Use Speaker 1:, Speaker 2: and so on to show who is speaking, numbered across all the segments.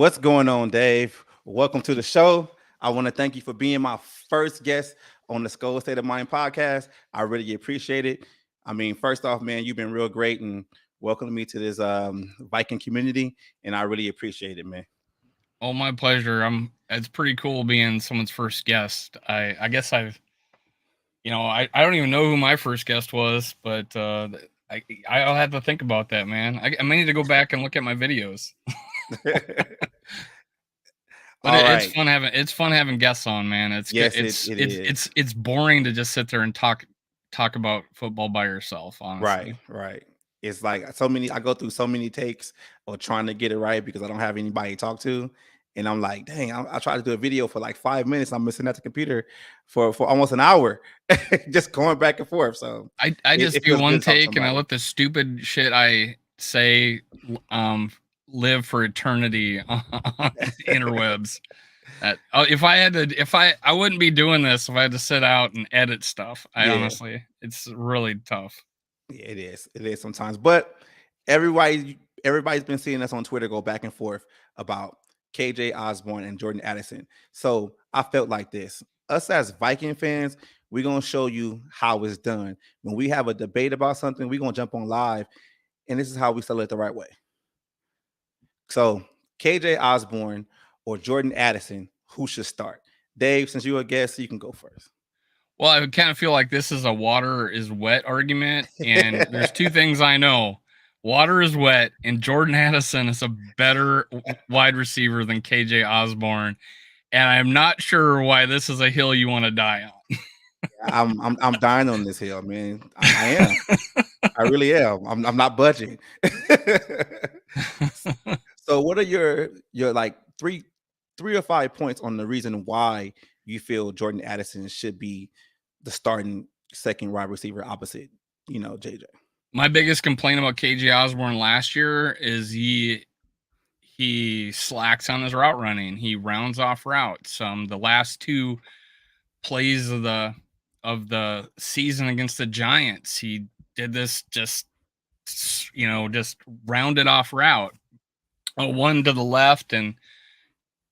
Speaker 1: What's going on, Dave? Welcome to the show. I want to thank you for being my first guest on the Skull State of Mind podcast. I really appreciate it. I mean, first off, man, you've been real great and welcoming me to this Viking community, and I really appreciate it, man.
Speaker 2: Oh, my pleasure. It's pretty cool being someone's first guest. I guess I don't even know who my first guest was, but I'll have to think about that, man. I may need to go back and look at my videos. But
Speaker 1: All
Speaker 2: it's
Speaker 1: right.
Speaker 2: fun having guests on, man. It's good.
Speaker 1: Yes, it is.
Speaker 2: It's boring to just sit there and talk about football by yourself,
Speaker 1: Right,
Speaker 2: honestly.
Speaker 1: right. It's like so many. I go through so many takes or trying to get it right because I don't have anybody to talk to, and I'm like, dang, I tried to do a video for like 5 minutes. I'm missing at the computer for almost an hour, just going back and forth. So
Speaker 2: I just
Speaker 1: it
Speaker 2: do
Speaker 1: feels
Speaker 2: one
Speaker 1: good to talk to
Speaker 2: take and I
Speaker 1: somebody.
Speaker 2: let the stupid shit I say um live for eternity on interwebs. If I wouldn't be doing this if I had to sit out and edit stuff. I
Speaker 1: Yeah,
Speaker 2: honestly, it's really tough.
Speaker 1: yeah, it is. It is sometimes, but everybody's been seeing us on Twitter go back and forth about KJ Osborn and Jordan Addison. So I felt like this. Us as Viking fans, we're gonna show you how it's done. When we have a debate about something, we're gonna jump on live, and this is how we settle it the right way. So KJ Osborn or Jordan Addison, who should start? Dave, since you're a guest, you can go first.
Speaker 2: Well, I kind of feel like this is a water is wet argument, and there's two things I know. Water is wet, and Jordan Addison is a better wide receiver than KJ Osborne, and I'm not sure why this is a hill you want to die on.
Speaker 1: I'm dying on this hill, man. I am. I really am. I'm not budging. So what are your like three or five points on the reason why you feel Jordan Addison should be the starting second wide receiver opposite, JJ?
Speaker 2: My biggest complaint about KJ Osborne last year is he slacks on his route running. He rounds off routes. The last two plays of the season against the Giants, he did this just rounded off route. One to the left, and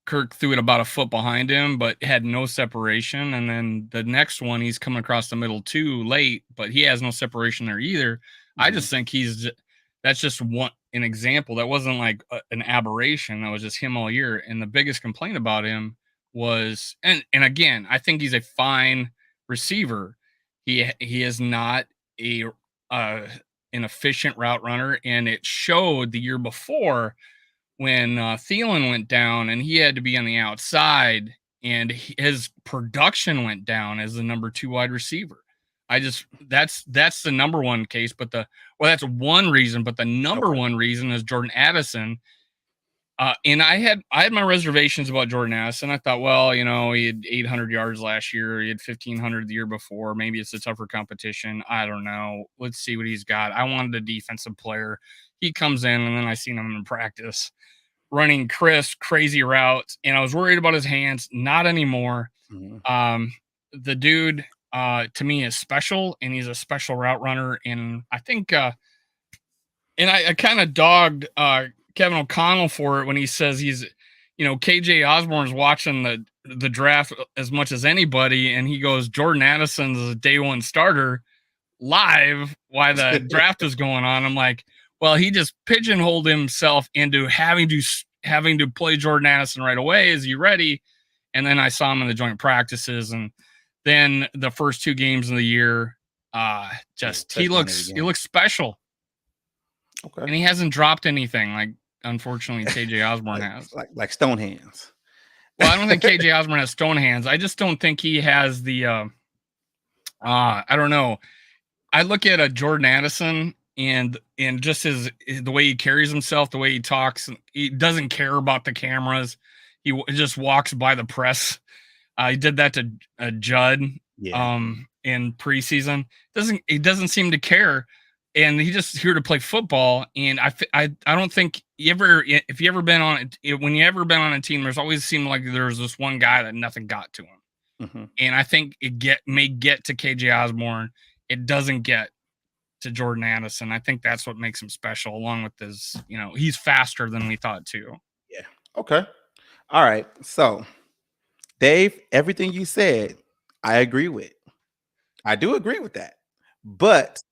Speaker 2: Kirk threw it about a foot behind him, but had no separation. And then the next one, he's coming across the middle too late, but he has no separation there either. I
Speaker 1: Mhm.
Speaker 2: just think that's just an example. That wasn't like an aberration. That was just him all year. And the biggest complaint about him was, and again, I think he's a fine receiver. He is not a uh, an efficient route runner, and it showed the year before when Thielen went down and he had to be on the outside, and his production went down as the number two wide receiver. That's the number one case, but that's one reason, but the number
Speaker 1: Okay.
Speaker 2: one reason is Jordan Addison. And I had my reservations about Jordan Addison. I thought, well, he had 800 yards last year. He had 1,500 the year before. Maybe it's a tougher competition. I don't know. Let's see what he's got. I wanted a defensive player. He comes in, and then I seen him in practice running crisp, crazy routes, and I was worried about his hands. Not anymore.
Speaker 1: Mhm.
Speaker 2: The dude, to me, is special, and he's a special route runner. And I think, and I kind of dogged Kevin O'Connell for it when he says KJ Osborne's watching the draft as much as anybody, and he goes, Jordan Addison's a day one starter live while the draft is going on. I'm like, well, he just pigeonholed himself into having to play Jordan Addison right away. Is he ready? And then I saw him in the joint practices, and then the first two games of the year,
Speaker 1: Yeah,
Speaker 2: just he
Speaker 1: touchdown every
Speaker 2: looks
Speaker 1: game.
Speaker 2: special,
Speaker 1: Okay.
Speaker 2: and he hasn't dropped anything like unfortunately KJ Osborne
Speaker 1: like
Speaker 2: has.
Speaker 1: like stone hands.
Speaker 2: Well, I don't think KJ Osborne has stone hands. I just don't think he has the. I don't know. I look at a Jordan Addison and just the way he carries himself, the way he talks. He doesn't care about the cameras. He just walks by the press. He did that to Judd
Speaker 1: Yeah.
Speaker 2: in preseason. He doesn't seem to care, and he's just here to play football. And I don't think if you ever been on it, when you ever been on a team, there's always seemed like there's this one guy that nothing got to him.
Speaker 1: Mhm.
Speaker 2: And I think may get to KJ Osborne. It doesn't get to Jordan Addison. I think that's what makes him special, along with he's faster than we thought too.
Speaker 1: Yeah. Okay. All right. So, Dave, everything you said, I agree with. I do agree with that. But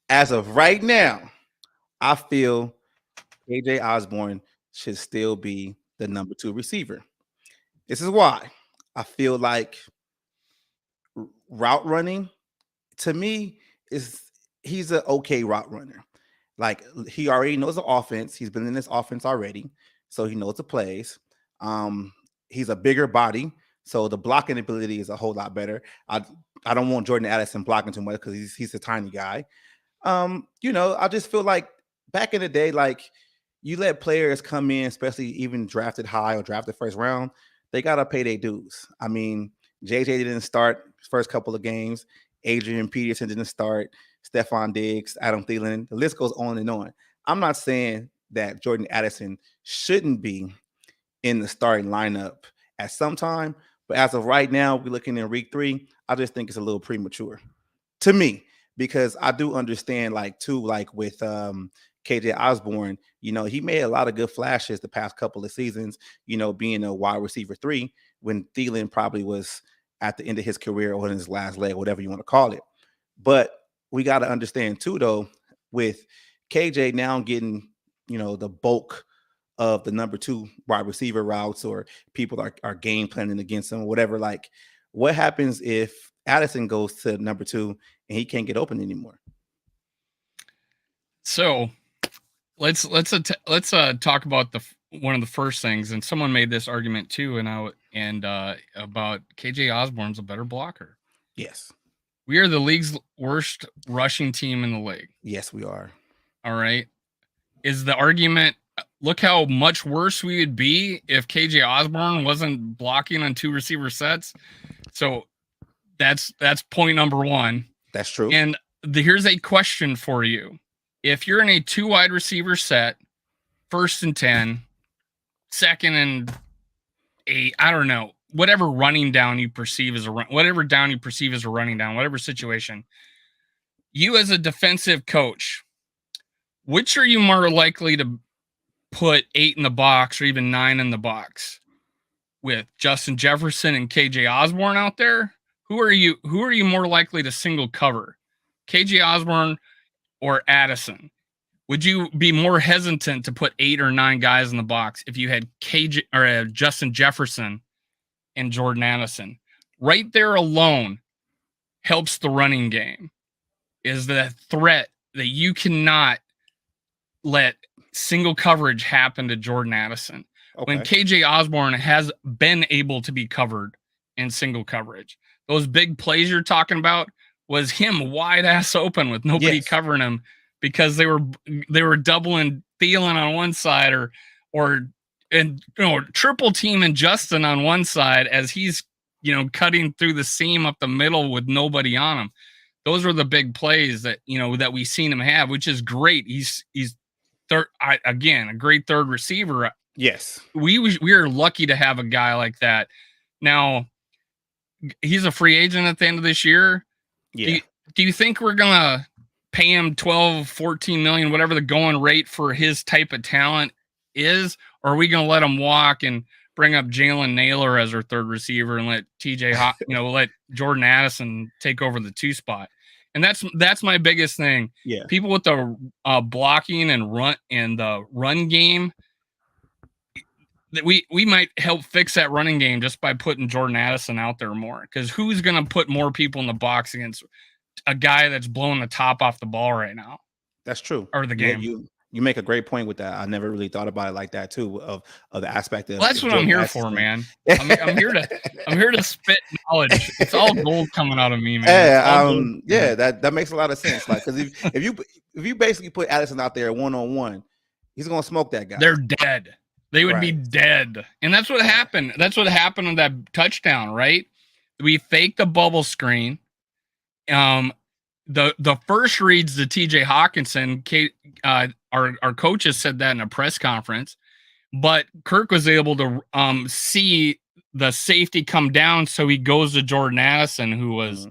Speaker 1: as of right now, I feel KJ Osborne should still be the number 2 receiver. This is why. I feel like route running to me is he's an okay route runner. Like he already knows the offense. He's been in this offense already, so he knows the plays. Um, he's a bigger body, so the blocking ability is a whole lot better. I don't want Jordan Addison blocking too much because he's a tiny guy. I just feel like back in the day, like you let players come in, especially even drafted high or drafted first round, they gotta pay their dues. I mean, JJ didn't start first couple of games. Adrian Peterson didn't start. Stephon Diggs, Adam Thielen. The list goes on and on. I'm not saying that Jordan Addison shouldn't be in the starting lineup at some time, but as of right now, we're looking in week 3. I just think it's a little premature to me because I do understand like too like with KJ Osborne, he made a lot of good flashes the past couple of seasons, being a wide receiver 3 when Thielen probably was at the end of his career or in his last leg, whatever you want to call it. But we got to understand too though with KJ now getting, the bulk of the number 2 wide receiver routes or people are game planning against him or whatever, like what happens if Addison goes to number 2 and he can't get open anymore?
Speaker 2: So let's talk about one of the first things, and someone made this argument too, and about KJ Osborne's a better blocker.
Speaker 1: Yes.
Speaker 2: We are the league's worst rushing team in the league.
Speaker 1: Yes, we are.
Speaker 2: All right. Is the argument, look how much worse we would be if KJ Osborne wasn't blocking on 2 receiver sets. So that's point number 1.
Speaker 1: That's true.
Speaker 2: And here's a question for you. If you're in a 2 wide receiver set, 1st and 10, 2nd and 8, I don't know, whatever running down you perceive as whatever down you perceive as a running down, whatever situation, you as a defensive coach, which are you more likely to put 8 in the box or even 9 in the box with? Justin Jefferson and KJ Osborne out there? Who are you more likely to single cover? KJ Osborne or Addison? Would you be more hesitant to put 8 or 9 guys in the box if you had KJ or Justin Jefferson and Jordan Addison? Right there alone helps the running game. Is the threat that you cannot let single coverage happen to Jordan Addison. Okay. When KJ Osborne has been able to be covered in single coverage, those big plays you're talking about was him wide ass open with nobody covering him because they were doubling Thielen on one side or triple teaming Justin on one side as he's cutting through the seam up the middle with nobody on him. Those were the big plays that that we seen him have, which is great. He's third, again, a great third receiver.
Speaker 1: Yes,
Speaker 2: we are lucky to have a guy like that. Now he's a free agent at the end of this year.
Speaker 1: Yeah.
Speaker 2: Do you think we're gonna pay him 12, 14 million, whatever the going rate for his type of talent is, or are we gonna let him walk and bring up Jalen Naylor as our third receiver and let let Jordan Addison take over the 2 spot? And that's my biggest thing.
Speaker 1: Yeah,
Speaker 2: people with the blocking and the run game, that we might help fix that running game just by putting Jordan Addison out there more. Because who's going to put more people in the box against a guy that's blowing the top off the ball right now?
Speaker 1: That's true.
Speaker 2: Or the game.
Speaker 1: You make a great point with that. I never really thought about it like that too. Of the aspect of
Speaker 2: that's what I'm here for, man. I'm here to spit knowledge. It's all gold coming out of me, man.
Speaker 1: Yeah, that makes a lot of sense. Like, because if you basically put Addison out there 1-on-1, he's gonna smoke that guy.
Speaker 2: They're dead. They would be dead. And that's what happened. That's what happened on that touchdown, right? We faked the bubble screen. The first reads to TJ Hawkinson. Our coaches said that in a press conference, but Kirk was able to see the safety come down, so he goes to Jordan Addison, who was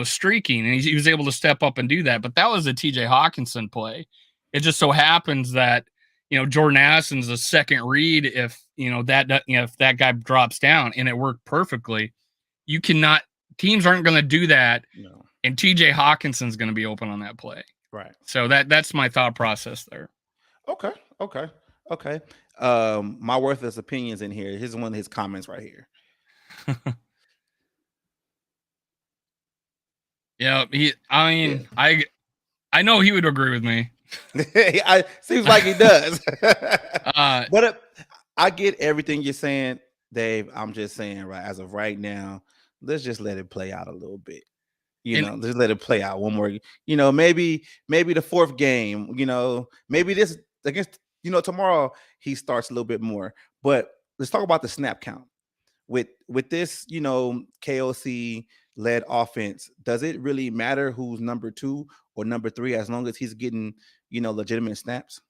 Speaker 2: streaking, and he was able to step up and do that. But that was a TJ Hawkinson play. It just so happens that Jordan Addison's a second read if if that guy drops down, and it worked perfectly. You cannot teams aren't going to do that,
Speaker 1: No.
Speaker 2: and TJ Hawkinson's going to be open on that play.
Speaker 1: Right.
Speaker 2: So that's my thought process there.
Speaker 1: Okay. My worthless opinions in here. Here's one of his comments right here.
Speaker 2: Yeah, I know he would agree with me.
Speaker 1: Seems like he does. But I get everything you're saying, Dave. I'm just saying, right, as of right now, let's just let it play out a little bit. Just let it play out one more. Maybe the fourth game. Maybe this against. Tomorrow he starts a little bit more. But let's talk about the snap count with this. KOC led offense. Does it really matter who's number 2 or number 3 as long as he's getting legitimate snaps?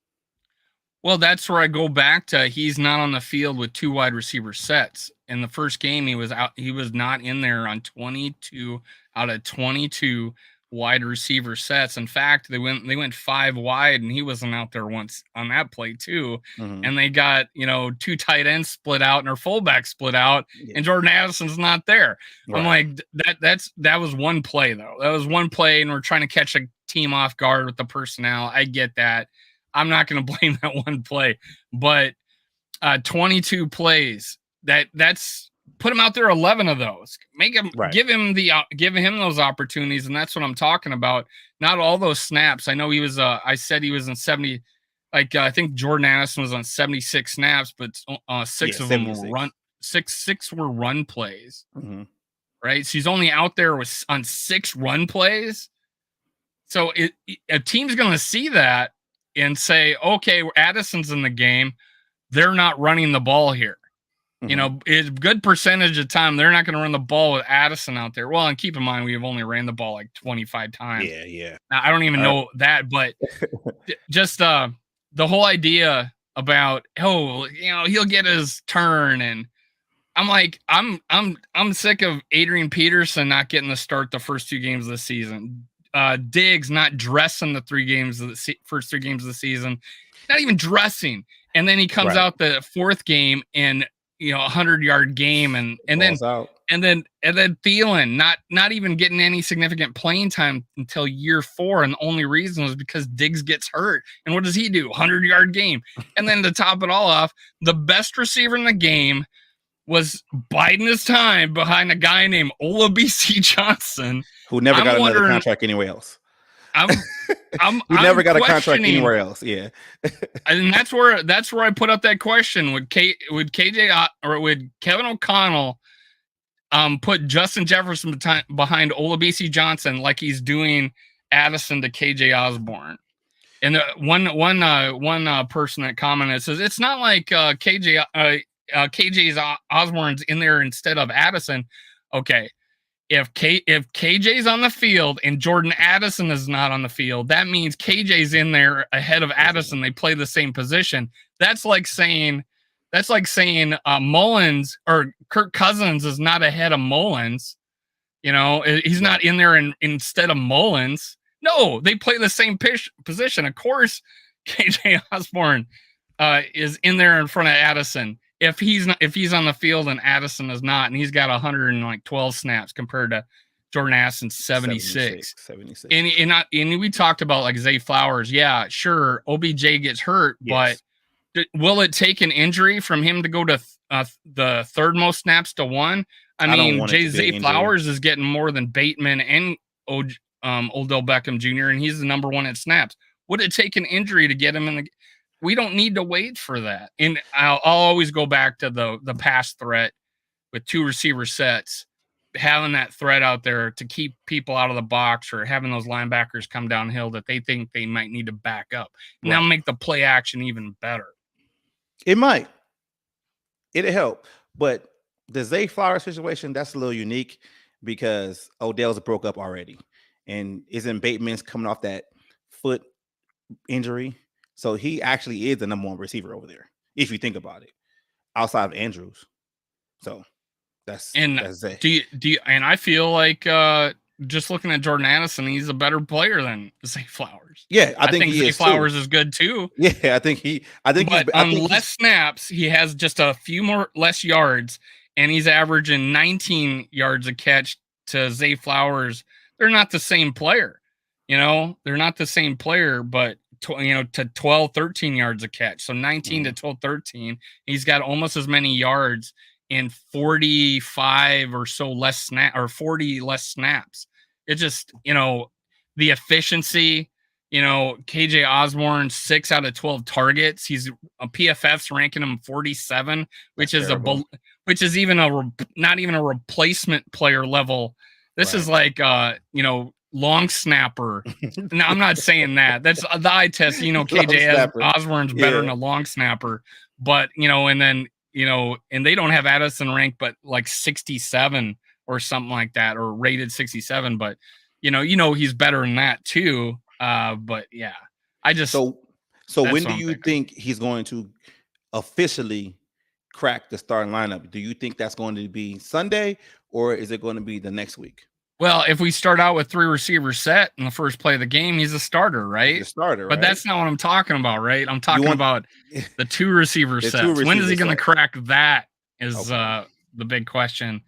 Speaker 2: Well, that's where I go back to he's not on the field with 2 wide receiver sets. In the first game, he was out. He was not in there on 22 out of 22 wide receiver sets. In fact, they went 5 wide, and he wasn't out there once on that play too.
Speaker 1: Mm-hmm.
Speaker 2: And they got 2 tight ends split out and their fullback split out, and Jordan Addison's not there. Right. I'm like that was one play though. That was one play, and we're trying to catch a team off guard with the personnel. I get that. I'm not going to blame that one play, but 22 plays. That's put him out there 11 of those. Make him give him those opportunities, and that's what I'm talking about. Not all those snaps. I know he was. I said he was in 70. I think Jordan Addison was on 76 snaps, but 6 of 76. Them were run. Six were run plays.
Speaker 1: Mm-hmm.
Speaker 2: Right. So he's only out there on 6 run plays. So a team's going to see that and say, okay, Addison's in the game. They're not running the ball here. Mm-hmm. It's a good percentage of time they're not going to run the ball with Addison out there. Well, and keep in mind, we've only ran the ball like 25 times.
Speaker 1: Yeah.
Speaker 2: Now, I don't even know that, but just the whole idea about, he'll get his turn. And I'm like, I'm sick of Adrian Peterson not getting the start the first 2 games of the season. Diggs not dressing the first 3 games of the season, not even dressing, and then he comes out the 4th game and 100-yard game, and then Thielen not even getting any significant playing time until year 4, and the only reason was because Diggs gets hurt. And what does he do? 100-yard game, and then to top it all off, the best receiver in the game was biding his time behind a guy named Olabisi Johnson,
Speaker 1: who never got another contract anywhere else.
Speaker 2: I'm
Speaker 1: never got a contract anywhere else. Yeah,
Speaker 2: and that's where I put up that question: would KJ or would Kevin O'Connell put Justin Jefferson behind Olabisi Johnson like he's doing Addison to KJ Osborn? And one person that commented says it's not like KJ's Osborn's in there instead of Addison. Okay, if KJ's on the field and Jordan Addison is not on the field, that means KJ's in there ahead of Addison. They play the same position. That's like saying Mullins or Kirk Cousins is not ahead of Mullins. He's not in there instead of Mullins. No, they play the same position. Of course, KJ Osborn is in there in front of Addison. If he's on the field and Addison is not, and he's got 112 snaps compared to Jordan Addison's 76. And we talked about like Zay Flowers. Yeah, sure, OBJ gets hurt, yes. But will it take an injury from him to go to the third most snaps to 1? I mean, Zay Flowers is getting more than Bateman and Odell Beckham Jr., and he's the number 1 at snaps. Would it take an injury to get him in the? We don't need to wait for that. And I'll always go back to the pass threat with 2 receiver sets, having that threat out there to keep people out of the box, or having those linebackers come downhill that they think they might need to back up. And that'll make the play action even better.
Speaker 1: It might. It'll help. But the Zay Flowers situation, that's a little unique because Odell's broke up already. And isn't Bateman's coming off that foot injury? So he actually is the number 1 receiver over there, if you think about it, outside of Andrews. So that's it.
Speaker 2: Do you? And I feel like just looking at Jordan Addison, he's a better player than Zay Flowers.
Speaker 1: Yeah, I think he
Speaker 2: Zay
Speaker 1: is
Speaker 2: Flowers
Speaker 1: too.
Speaker 2: is good too.
Speaker 1: Yeah, I think
Speaker 2: But on less snaps, he has just a few more less yards, and he's averaging 19 yards a catch to Zay Flowers. They're not the same player. They're not the same player, but to 12, 13 yards a catch. So 19 to 12, 13. He's got almost as many yards in 45 or so less snap or 40 less snaps. It just, the efficiency, KJ Osborn, 6 out of 12 targets. He's a PFF's ranking him 47, which is not even a replacement player level. This is like, long snapper. Now, I'm not saying that. That's the eye test. KJ Osborn's better than a long snapper, but and then and they don't have Addison ranked, but like 67 or something like that, or rated 67. But he's better than that too. But yeah,
Speaker 1: so when do you think he's going to officially crack the starting lineup? Do you think that's going to be Sunday, or is it going to be the next week?
Speaker 2: Well, if we start out with 3 receivers set in the first play of the game, he's a starter, right?
Speaker 1: He's a starter,
Speaker 2: but that's not what I'm talking about, right? I'm talking about the 2 receiver sets. When is he going to crack that? Is the big question.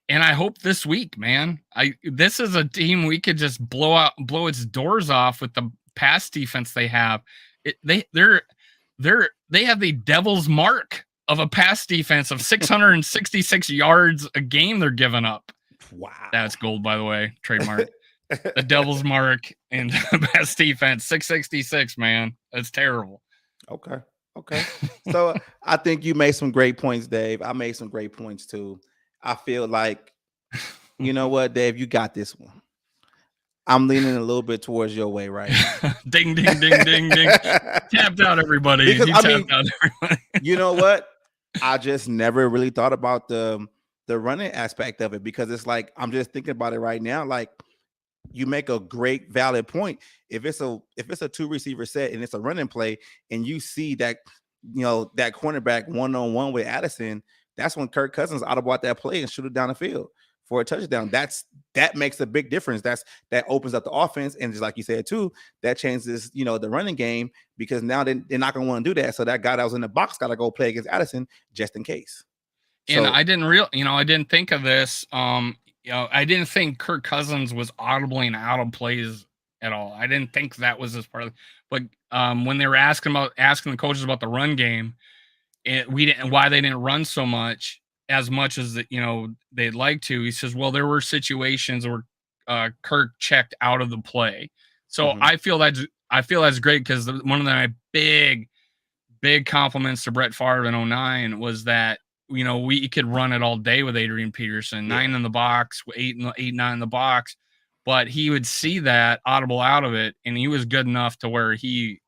Speaker 2: And I hope this week, man. This is a team we could just blow its doors off with the pass defense they have. They have the devil's mark of a pass defense of 666 yards a game they're giving up.
Speaker 1: Wow.
Speaker 2: That's gold, by the way. Trademark. The devil's mark and pass defense, 666, man. That's terrible.
Speaker 1: Okay. So I think you made some great points, Dave. I made some great points too. I feel like, you know what, Dave, you got this one. I'm leaning a little bit towards your way, right?
Speaker 2: Ding, ding, ding, ding, ding. Tapped out, everybody. Tapped out, everybody.
Speaker 1: You know what? I just never really thought about the running aspect of it, because it's like, I'm just thinking about it right now. Like, you make a great valid point. If it's a 2 receiver set and it's a running play, and you see that, that cornerback one-on-one with Addison, that's when Kirk Cousins audible out that play and shoot it down the field for a touchdown. That makes a big difference. That opens up the offense, and just like you said too, that changes the running game, because now they're not going to want to do that. So that guy that was in the box got to go play against Addison just in case.
Speaker 2: And I didn't think of this. I didn't think Kirk Cousins was audibly out of plays at all. I didn't think that was his part of it. But when they were asking the coaches about the run game, why they didn't run so much as they'd like to, he says, well, there were situations where Kirk checked out of the play. So I feel that's great, because one of my big compliments to Brett Favre in 2009 was that we could run it all day with Adrian Peterson, 9 in the box, 8, 9 in the box, but he would see that audible out of it, and he was good enough to where he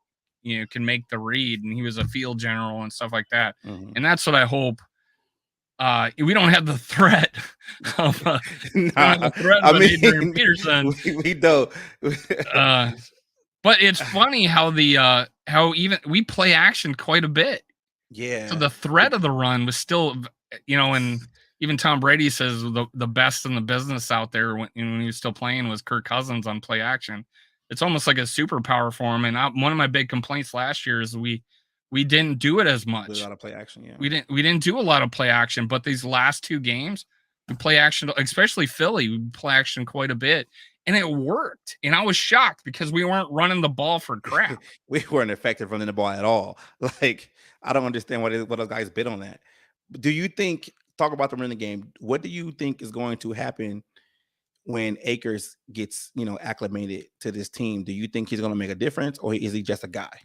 Speaker 2: can make the read, and he was a field general and stuff like that. And that's what I hope. We don't have the threat of Adrian Peterson.
Speaker 1: We don't.
Speaker 2: But it's funny how how even we play action quite a bit.
Speaker 1: Yeah.
Speaker 2: So the threat of the run was still, and even Tom Brady says the best in the business out there when he was still playing was Kirk Cousins on play action. It's almost like a superpower for him. And one of my big complaints last year is we didn't do it as much.
Speaker 1: A lot of play action, yeah.
Speaker 2: We didn't do a lot of play action, but these last 2 games, we play action, especially Philly, we play action quite a bit. And it worked. And I was shocked because we weren't running the ball for crap.
Speaker 1: We weren't effective running the ball at all. Like, I don't understand what those guys bid on that. Do you think, talk about the running game, what do you think is going to happen when Akers gets, acclimated to this team? Do you think he's going to make a difference, or is he just a guy?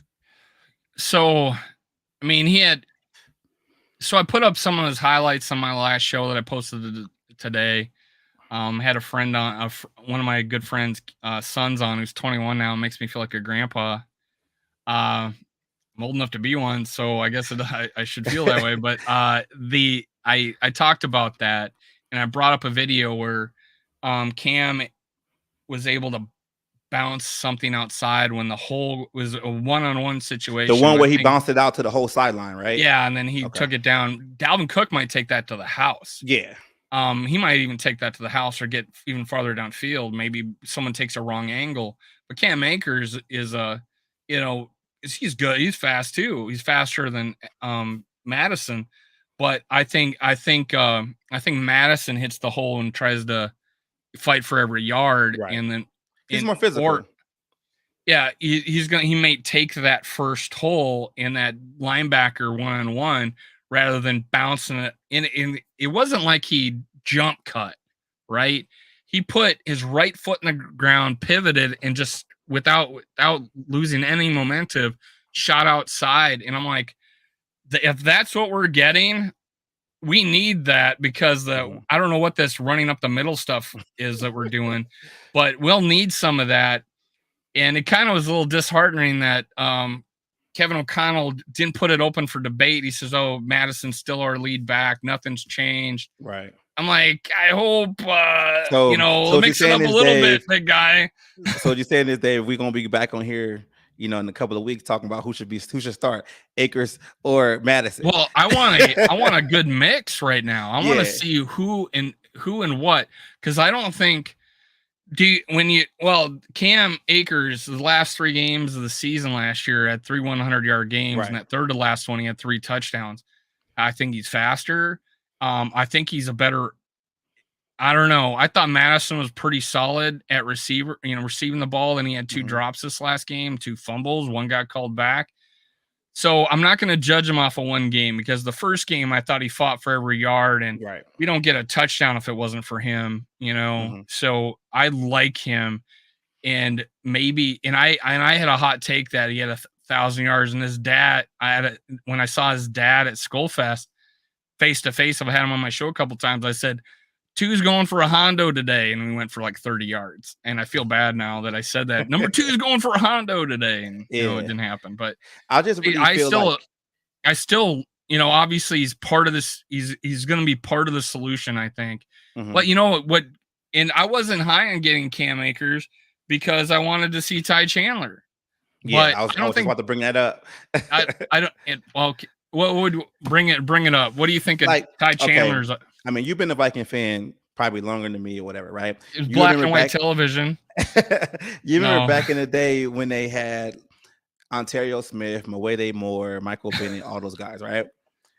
Speaker 2: So, I mean, I put up some of his highlights on my last show that I posted today. Had a friend on, one of my good friends' sons on, who's 21 now, makes me feel like a grandpa. I'm old enough to be one, so I guess I should feel that way. But I talked about that, and I brought up a video where Cam was able to bounce something outside when the hole was a one-on-one situation.
Speaker 1: The one where he bounced it out to the whole sideline, right?
Speaker 2: Yeah, and then he took it down. Dalvin Cook might take that to the house.
Speaker 1: Yeah.
Speaker 2: He might even take that to the house or get even farther downfield. Maybe someone takes a wrong angle. But Cam Akers is you know, he's good. He's fast too. He's faster than Madison. But I think Madison hits the hole and tries to fight for every yard,
Speaker 1: Right.
Speaker 2: and then
Speaker 1: He's more physical.
Speaker 2: or yeah, he may take that first hole in that linebacker one-on-one rather than bouncing it in. It wasn't like he jump cut, right? He put his right foot in the ground, pivoted, and just without losing any momentum, shot outside. And I'm like, if that's what we're getting, we need that, because I don't know what this running up the middle stuff is that we're doing, but we'll need some of that. And it kind of was a little disheartening that Kevin O'Connell didn't put it open for debate. He says, "Oh, Madison's still our lead back. Nothing's changed."
Speaker 1: Right.
Speaker 2: I'm like, I hope,
Speaker 1: So
Speaker 2: mix it up a little bit, big guy.
Speaker 1: So what you're saying is, Dave, we're gonna be back on here, in a couple of weeks talking about who should start, Akers or Madison.
Speaker 2: Well, I want a good mix right now. I want to see who and what, because I don't think. Cam Akers, the last 3 games of the season last year had 3 100-yard games,
Speaker 1: right.
Speaker 2: And that third to last one, he had 3 touchdowns. I think he's faster. I think he's a better. I don't know. I thought Madison was pretty solid at receiver, receiving the ball. Then he had 2 drops this last game, 2 fumbles, 1 got called back. So I'm not going to judge him off of one game, because the first game I thought he fought for every yard, and we don't get a touchdown if it wasn't for him, So I like him, and maybe, and I had a hot take that he had 1,000 yards, and his dad, when I saw his dad at Skullfest face to face, I've had him on my show a couple times. I said, "2's going for a Hondo today," and we went for like 30 yards. And I feel bad now that I said that. Number 2 is going for a Hondo today, and it didn't happen. But
Speaker 1: I
Speaker 2: still, obviously he's part of this. He's going to be part of the solution, I think. But you know what? And I wasn't high on getting Cam Akers because I wanted to see Ty Chandler.
Speaker 1: Yeah, but I was just about to bring that up.
Speaker 2: I don't. What would bring it up? What do you think of Ty Chandler's?
Speaker 1: Okay. I mean, you've been a Viking fan probably longer than me or whatever, right?
Speaker 2: It's black and white television.
Speaker 1: You remember back in the day when they had Ontario Smith, Mawede Moore, Michael Bennett, all those guys, right?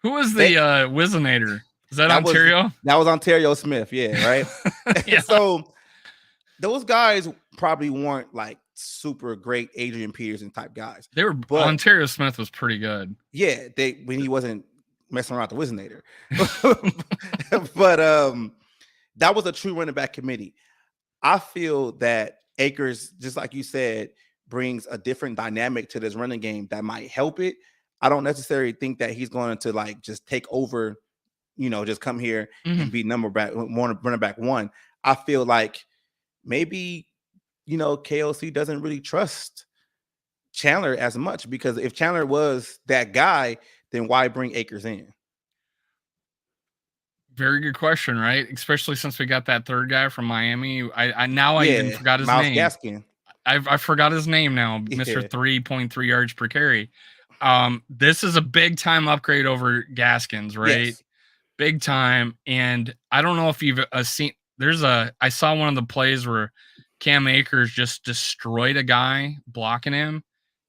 Speaker 2: Who was the Wizinator? Is that Ontario?
Speaker 1: That was Ontario Smith, yeah, right?
Speaker 2: Yeah.
Speaker 1: So those guys probably weren't like super great Adrian Peterson type guys.
Speaker 2: But Ontario Smith was pretty good.
Speaker 1: Yeah, when he wasn't messing around the Wizinator. But that was a true running back committee. I feel that Akers, just like you said, brings a different dynamic to this running game that might help it. I don't necessarily think that he's going to like just take over, just come here and be running back 1. I feel like maybe, KOC doesn't really trust Chandler as much, because if Chandler was that guy, then why bring Akers in?
Speaker 2: Very good question, right? Especially since we got that third guy from Miami. I even forgot his name.
Speaker 1: Gaskin.
Speaker 2: I forgot his name now. Mr. 3.3 yards per carry. This is a big time upgrade over Gaskins, right?
Speaker 1: Yes.
Speaker 2: Big time. And I don't know if you've seen. I saw one of the plays where Cam Akers just destroyed a guy blocking him,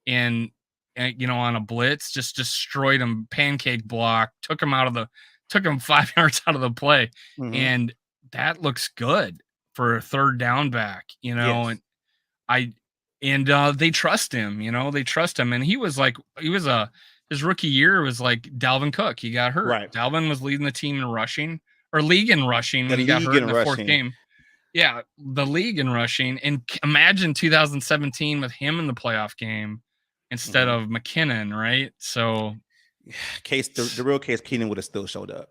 Speaker 2: and on a blitz, just destroyed him, pancake block, took him 5 yards out of the play. And that looks good for a third down back,
Speaker 1: Yes.
Speaker 2: and they trust him, and his rookie year was like Dalvin Cook. He got hurt.
Speaker 1: Right.
Speaker 2: Dalvin was leading the team in rushing, or league in rushing, when he got hurt in the 4th game. Yeah, the league in rushing. And imagine 2017 with him in the playoff game instead of McKinnon, right? So,
Speaker 1: the real Case Keenum would have still showed up.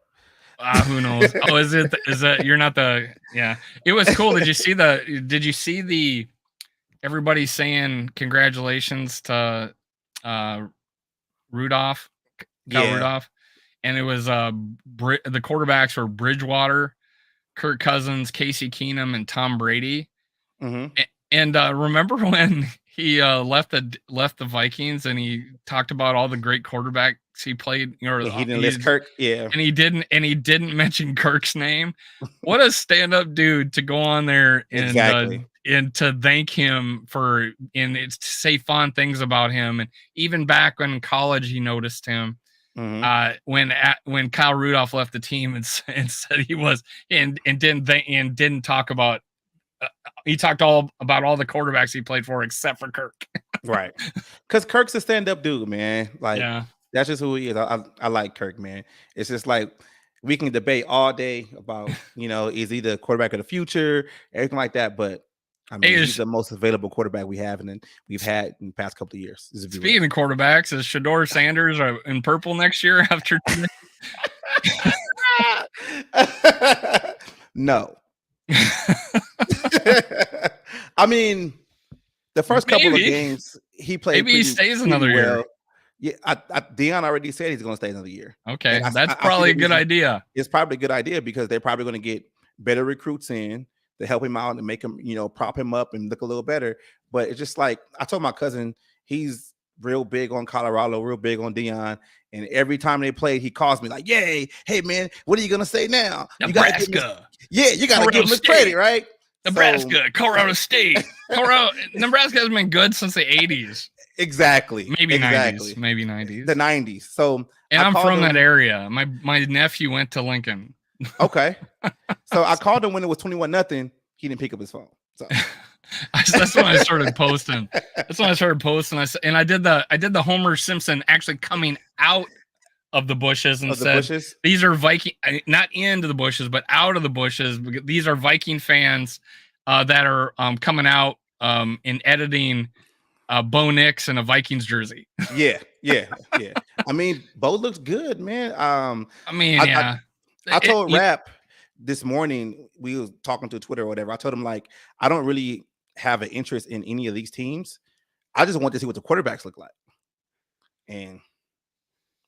Speaker 2: Who knows? Oh, is that you're not the? Yeah, it was cool. Did you see the everybody saying congratulations to Rudolph, Rudolph, and it was the quarterbacks were Bridgewater, Kirk Cousins, Casey Keenum, and Tom Brady. And remember when he left the Vikings, and he talked about all the great quarterbacks he played.
Speaker 1: And he didn't list Kirk. Yeah.
Speaker 2: And he didn't mention Kirk's name. What a stand-up dude to go on there
Speaker 1: Exactly.
Speaker 2: and to thank him for and it's to say fond things about him. And even back when in college, he noticed him. When Kyle Rudolph left the team and said he was and didn't talk about he talked all about all the quarterbacks he played for except for Kirk.
Speaker 1: Right. Because Kirk's a stand-up dude, man. Like,
Speaker 2: Yeah.
Speaker 1: that's just who he is. I like Kirk, man. It's just like we can debate all day about, is he the quarterback of the future, everything like that. But I mean, he's the most available quarterback we have, and then we've had in the past couple of years.
Speaker 2: Speaking of quarterbacks, is Shedeur Sanders in purple next year after?
Speaker 1: No. I mean, the first couple of games he played.
Speaker 2: Maybe he stays another year.
Speaker 1: Yeah, Deion already said he's going to stay another year.
Speaker 2: Okay, that's probably a good idea.
Speaker 1: It's probably a good idea because they're probably going to get better recruits in to help him out and make him, prop him up and look a little better. But it's just like I told my cousin, he's real big on Colorado, real big on Deion. And every time they played, he calls me like, "Yay, hey man, what are you gonna say now?
Speaker 2: Nebraska,
Speaker 1: you gotta give him his credit, right?
Speaker 2: Nebraska, Colorado State, Nebraska has been good since the 80s.
Speaker 1: Exactly.
Speaker 2: Maybe 90s. Maybe 90s.
Speaker 1: The 90s. So
Speaker 2: I'm from that area. My nephew went to Lincoln.
Speaker 1: Okay. So I called him when it was 21-0. He didn't pick up his phone. So
Speaker 2: that's when I started posting. I did the Homer Simpson actually coming out of the bushes and said, "These are Viking, not into the bushes, but out of the bushes. These are Viking fans that are coming out and editing Bo Nix in a Vikings jersey."
Speaker 1: Yeah. I mean, Bo looks good, man.
Speaker 2: I
Speaker 1: told Rap this morning, we was talking to Twitter or whatever. I told him, like, I don't really have an interest in any of these teams. I just want to see what the quarterbacks look like. And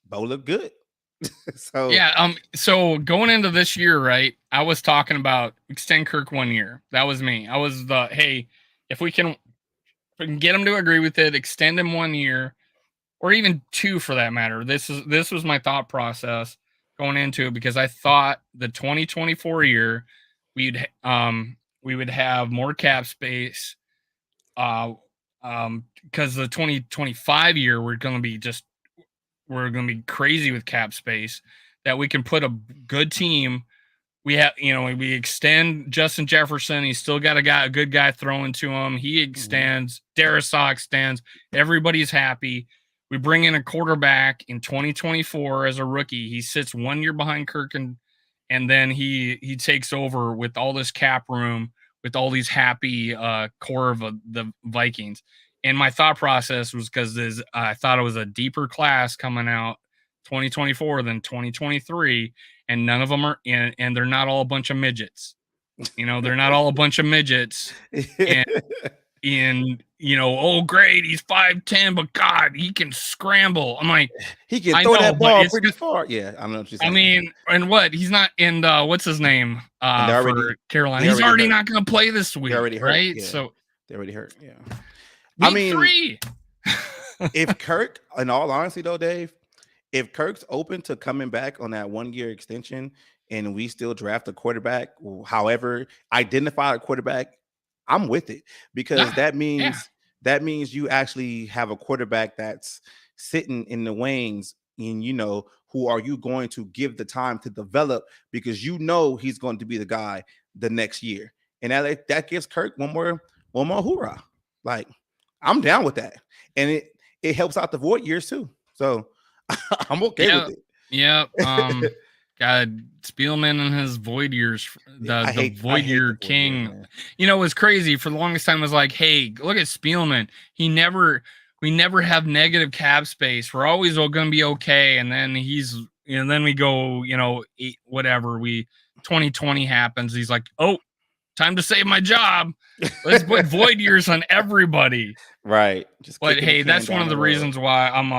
Speaker 1: Bo looked good.
Speaker 2: So going into this year, right, I was talking about extend Kirk 1 year. That was me. I was if we can get him to agree with it, extend him 1 year, or even 2 for that matter. This was my thought process going into it, because I thought the 2024 year we would have more cap space. Because the 2025 year we're going to be crazy with cap space, that we can put a good team. We have, we extend Justin Jefferson. He's still got a good guy throwing to him. He extends. Darisaw extends. Everybody's happy. We bring in a quarterback in 2024 as a rookie. He sits 1 year behind Kirk, and then he takes over with all this cap room, with all these happy core of the Vikings. And my thought process was because I thought it was a deeper class coming out 2024 than 2023, and none of them are in, and they're not all a bunch of midgets. They're not all a bunch of midgets. And oh great, he's 5'10", but God, he can scramble. I'm like,
Speaker 1: he can throw that ball pretty far. Yeah, I know what you're saying.
Speaker 2: I mean, and what? He's not in what's his name? For Carolina. He's already not going to play this week, right?
Speaker 1: Yeah.
Speaker 2: So
Speaker 1: they already hurt. Yeah.
Speaker 2: Week 3.
Speaker 1: If Kirk, in all honesty though, Dave, if Kirk's open to coming back on that 1 year extension and we still draft a quarterback, however, identify a quarterback, I'm with it, because that means you actually have a quarterback that's sitting in the wings, and who are you going to give the time to develop, because he's going to be the guy the next year, and that gives Kirk one more hoorah. Like, I'm down with that, and it helps out the void years too. So I'm okay with it.
Speaker 2: Yeah. God, Spielman and his void years, the void year king. It was crazy. For the longest time, it was like, hey, look at Spielman. We never have negative cap space. We're always going to be okay. And then then we go, 2020 happens. He's like, oh, time to save my job. Let's put void years on everybody.
Speaker 1: Right.
Speaker 2: But hey, that's one of the reasons why I'm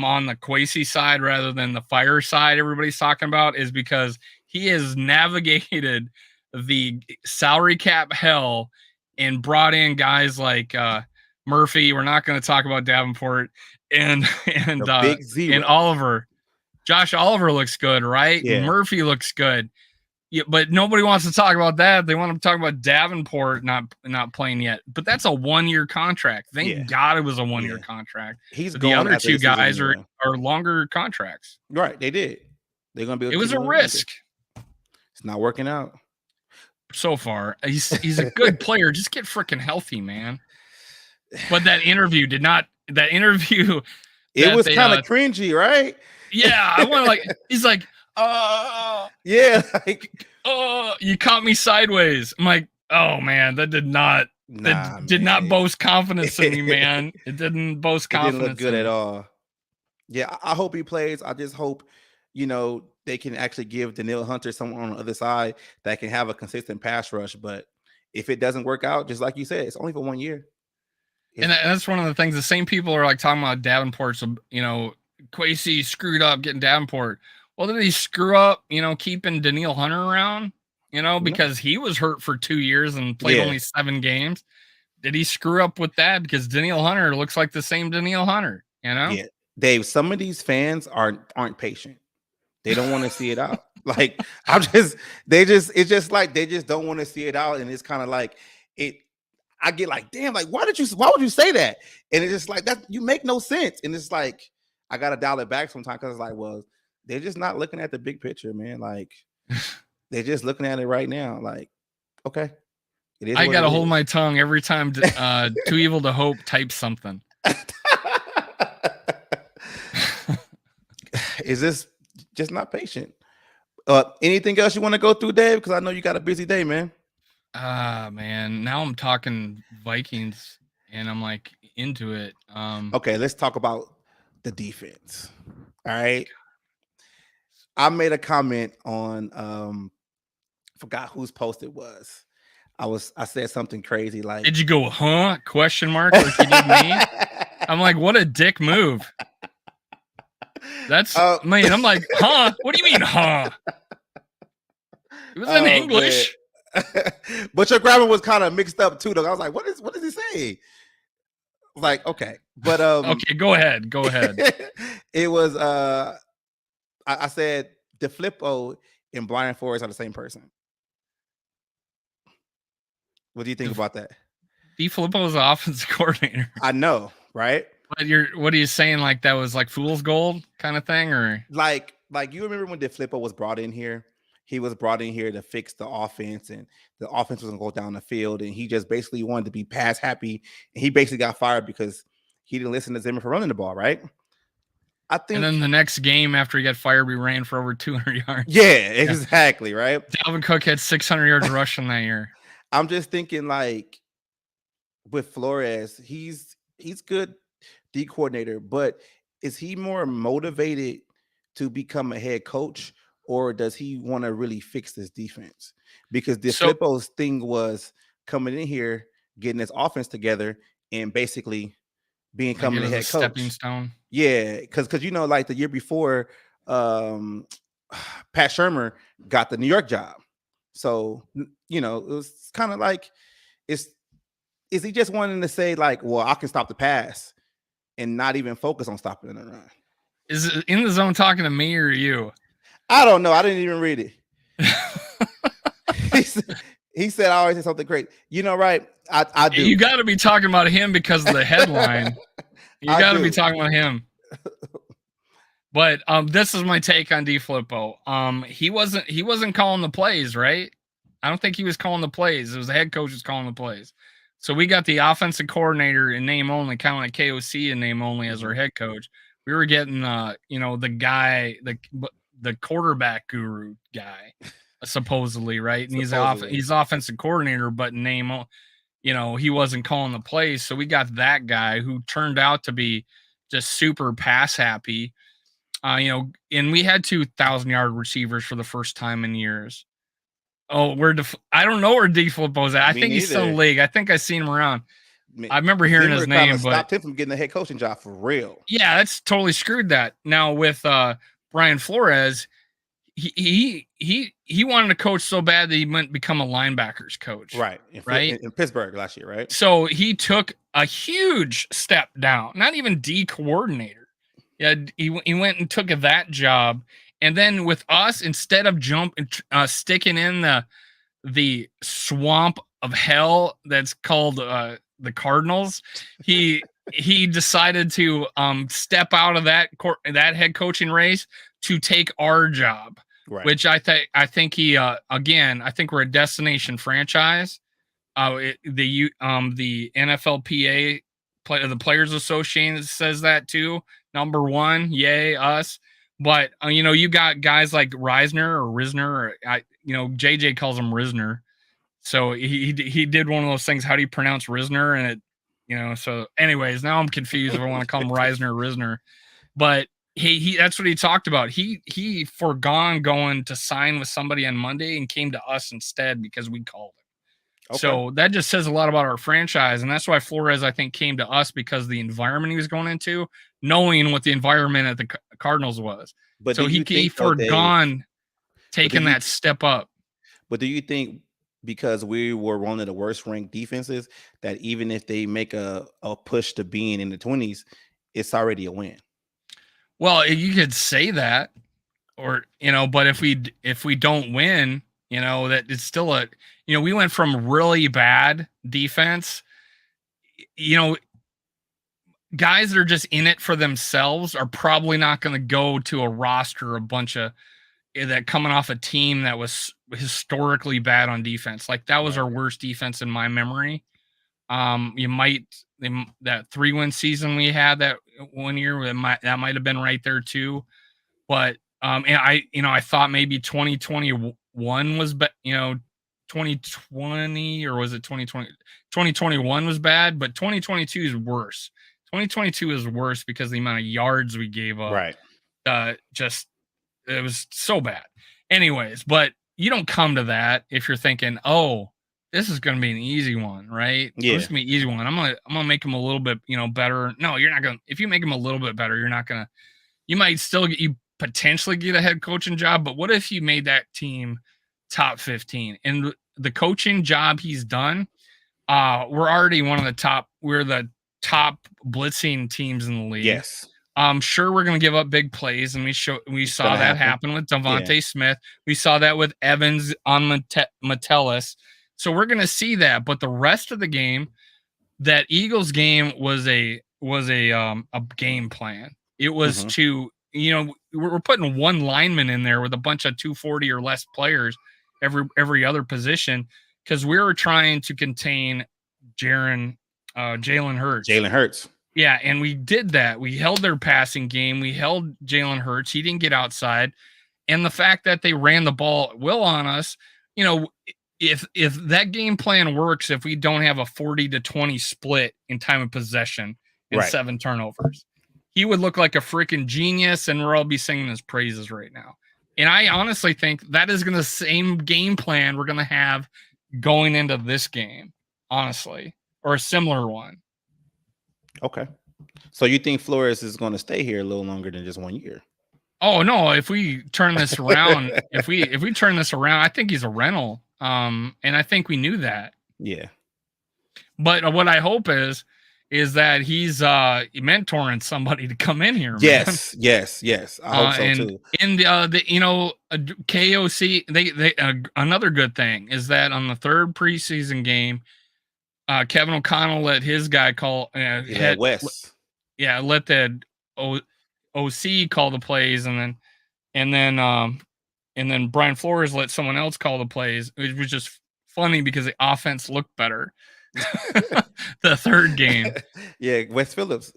Speaker 2: on the Kwesi side rather than the fire side everybody's talking about, is because he has navigated the salary cap hell and brought in guys like Murphy. We're not going to talk about Davenport and
Speaker 1: big zero.
Speaker 2: and Oliver. Josh Oliver looks good, right?
Speaker 1: Yeah.
Speaker 2: Murphy looks good. Yeah, but nobody wants to talk about that. They want to talk about Davenport not playing yet. But that's a 1-year contract. Thank God it was a 1-year contract.
Speaker 1: He's
Speaker 2: but
Speaker 1: going.
Speaker 2: The other
Speaker 1: after
Speaker 2: two
Speaker 1: this season
Speaker 2: guys
Speaker 1: anyway.
Speaker 2: are longer contracts.
Speaker 1: Right, they did. They're gonna be.
Speaker 2: It was a risk.
Speaker 1: It's not working out
Speaker 2: so far. He's a good player. Just get freaking healthy, man. But that interview did not. That interview.
Speaker 1: It was kind of cringy, right?
Speaker 2: Yeah, I want to like. He's like,
Speaker 1: yeah, like,
Speaker 2: you caught me sideways. I'm like, oh man, that did not. Did not boast confidence in me, man. It didn't boast confidence.
Speaker 1: It didn't look good at all. Yeah, I hope he plays. I just hope, they can actually give Danielle Hunter someone on the other side that can have a consistent pass rush. But if it doesn't work out, just like you said, it's only for 1 year.
Speaker 2: And that's one of the things. The same people are like talking about Davenport. So, Kwesi screwed up getting Davenport. Well, did he screw up, keeping Danielle Hunter around? Because he was hurt for 2 years and played only 7 games. Did he screw up with that? Because Danielle Hunter looks like the same Danielle Hunter,
Speaker 1: Yeah, Dave, some of these fans aren't patient. They don't want to see it out. Like, it's just like they just don't want to see it out. And it's kind of like I get like, damn, like, why would you say that? And it's just like that, you make no sense. And it's like, I gotta dial it back sometimes because it's like, well, they're just not looking at the big picture, man. Like, they're just looking at it right now. Like, okay.
Speaker 2: I gotta hold my tongue every time Too Evil to Hope types something.
Speaker 1: Is this just not patient? Anything else you want to go through, Dave? Because I know you got a busy day, man.
Speaker 2: Man. Now I'm talking Vikings and I'm like into it.
Speaker 1: Okay, let's talk about the defense. All right. I made a comment on forgot whose post it was. I said something crazy like,
Speaker 2: did you go, huh? Question mark like you did me? I'm like, what a dick move. That's man, I'm like, huh? What do you mean, huh? It was in English.
Speaker 1: But your grammar was kind of mixed up too, though. I was like, what is he saying? Like, okay. But
Speaker 2: okay, go ahead.
Speaker 1: It was I said DeFlippo and Brian Flores are the same person. What do you think about that?
Speaker 2: DeFlippo is the offensive coordinator.
Speaker 1: I know, right?
Speaker 2: But what are you saying? Like that was like fool's gold kind of thing, or
Speaker 1: like you remember when DeFlippo was brought in here? He was brought in here to fix the offense, and the offense was gonna go down the field, and he just basically wanted to be pass happy, and he basically got fired because he didn't listen to Zimmer for running the ball, right? I think.
Speaker 2: And then the next game after he got fired, we ran for over 200 yards.
Speaker 1: Yeah, exactly, right?
Speaker 2: Dalvin Cook had 600 yards rushing that year.
Speaker 1: I'm just thinking, like, with Flores, he's good D coordinator, but is he more motivated to become a head coach, or does he want to really fix this defense? Because DeFlippo's thing was coming in here, getting his offense together, and basically becoming a head coach.
Speaker 2: Stepping stone.
Speaker 1: Yeah, because like the year before, Pat Shurmur got the New York job. So, it was kind of like, is he just wanting to say like, well, I can stop the pass and not even focus on stopping the run?
Speaker 2: Is it In the Zone talking to me or you?
Speaker 1: I don't know. I didn't even read it. He said I always say something great. Right? I do.
Speaker 2: You got to be talking about him because of the headline. You got to be talking about him. But this is my take on DeFlippo. He wasn't calling the plays, right? I don't think he was calling the plays. It was the head coach was calling the plays. So we got the offensive coordinator in name only, kind of like KOC in name only as our head coach. We were getting the guy, the quarterback guru guy, supposedly, right? And he's offensive coordinator, but name, he wasn't calling the plays. So we got that guy who turned out to be just super pass happy. And we had 2,000-yard receivers for the first time in years. Oh, I don't know where DeFlippo's at. I think he's still in the league. I think I seen him around. I remember hearing his name, but
Speaker 1: stopped him from getting the head coaching job for real.
Speaker 2: Yeah, that's totally screwed that. Now with Brian Flores, he wanted to coach so bad that he went become a linebackers coach.
Speaker 1: Right. In Pittsburgh last year, right?
Speaker 2: So he took a huge step down, not even D coordinator. Yeah, he went and took that job. And then with us, instead of sticking in the swamp of hell that's called the Cardinals, he decided to step out of that head coaching race to take our job,
Speaker 1: Right.
Speaker 2: which I think he again, I think we're a destination franchise. The NFLPA the Players Association says that too. Number one, yay us. But you got guys like Risner, JJ calls him Risner. So he did one of those things. How do you pronounce Risner? And it, so anyways, now I'm confused if I want to call him Risner or Risner. But he that's what he talked about. He forgone going to sign with somebody on Monday and came to us instead because we called him. Okay. So that just says a lot about our franchise. And that's why Flores, I think, came to us because of the environment he was going into, knowing what the environment at the Cardinals was. But so he forgone taking that step up.
Speaker 1: But do you think because we were one of the worst ranked defenses that even if they make a push to being in the 20s, it's already a win?
Speaker 2: Well, you could say that, or but if we don't win, that it's still we went from really bad defense, guys that are just in it for themselves are probably not going to go to a roster a bunch of that coming off a team that was historically bad on defense. Like that was our worst defense in my memory. That 3-win season we had that one year, that might have been right there too. But and I thought maybe 2021 was 2020, or was it 2020? 2021 was bad, but 2022 is worse. 2022 is worse because of the amount of yards we gave up.
Speaker 1: Right.
Speaker 2: It was so bad. Anyways, but you don't come to that if you're thinking, oh, this is going to be an easy one, right?
Speaker 1: Yeah.
Speaker 2: This is going to be an easy one. I'm gonna make him a little bit, better. No, you're not going to. If you make him a little bit better, you're not going to. You might still potentially get a head coaching job, but what if you made that team top 15? And the coaching job he's done, we're already one of the top. We're the top blitzing teams in the league.
Speaker 1: Yes.
Speaker 2: Sure, we're going to give up big plays, and we saw that happen with Devontae Smith. We saw that with Evans on Metellus. So we're going to see that. But the rest of the game, that Eagles game was a game plan. It was to we're putting one lineman in there with a bunch of 240 or less players every other position because we were trying to contain Jalen Hurts. Yeah, and we did that. We held their passing game. We held Jalen Hurts. He didn't get outside. And the fact that they ran the ball at will on us, if that game plan works, if we don't have a 40-20 split in time of possession and 7 turnovers, he would look like a freaking genius, and we'll all be singing his praises right now. And I honestly think that is going to the same game plan we're going to have going into this game, honestly, or a similar one.
Speaker 1: Okay. So you think Flores is going to stay here a little longer than just 1 year?
Speaker 2: Oh no, if we turn this around, if we turn this around, I think he's a rental. And I think we knew that.
Speaker 1: Yeah.
Speaker 2: But what I hope is that he's mentoring somebody to come in here.
Speaker 1: Yes, man. Yes. I hope so too.
Speaker 2: And KOC, they another good thing is that on the third preseason game, Kevin O'Connell let his guy call
Speaker 1: Wes.
Speaker 2: Let the OC call the plays, and then Brian Flores let someone else call the plays. It was just funny because the offense looked better. The third game.
Speaker 1: Yeah, Wes Phillips.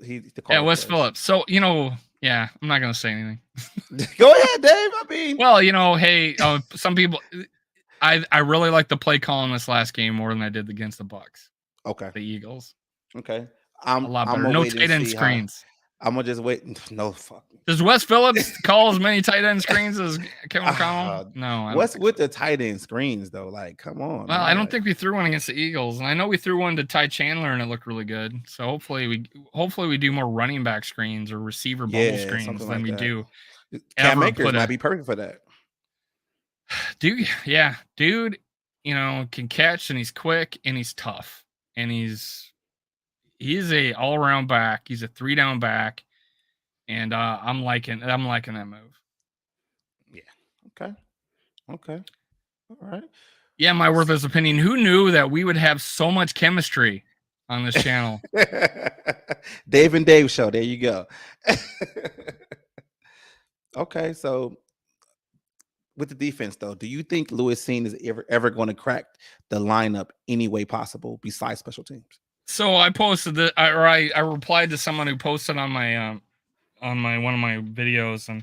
Speaker 2: Wes Phillips. So, I'm not going to say anything.
Speaker 1: Go ahead, Dave.
Speaker 2: Well, hey, some people, I really like the play calling this last game more than I did against the Bucs.
Speaker 1: Okay.
Speaker 2: The Eagles.
Speaker 1: Okay.
Speaker 2: A lot better. No tight end screens.
Speaker 1: I'm gonna just wait. No fuck.
Speaker 2: Does Wes Phillips call as many tight end screens as Kevin O'Connell? No.
Speaker 1: What's with the tight end screens though? Like, come on.
Speaker 2: Well, I don't think we threw one against the Eagles, and I know we threw one to Ty Chandler, and it looked really good. So hopefully we do more running back screens or receiver bubble screens than we do.
Speaker 1: Cam Akers might be perfect for that.
Speaker 2: Dude, can catch and he's quick and he's tough and he's a all around back. He's a 3-down back, and I'm liking that move.
Speaker 1: Yeah. Okay. Okay. All right.
Speaker 2: Yeah, my worthless opinion. Who knew that we would have so much chemistry on this channel?
Speaker 1: Dave and Dave show. There you go. Okay, so with the defense though, do you think Lewis Seen is ever going to crack the lineup any way possible besides special teams?
Speaker 2: So I posted that, I replied to someone who posted on my one of my videos, and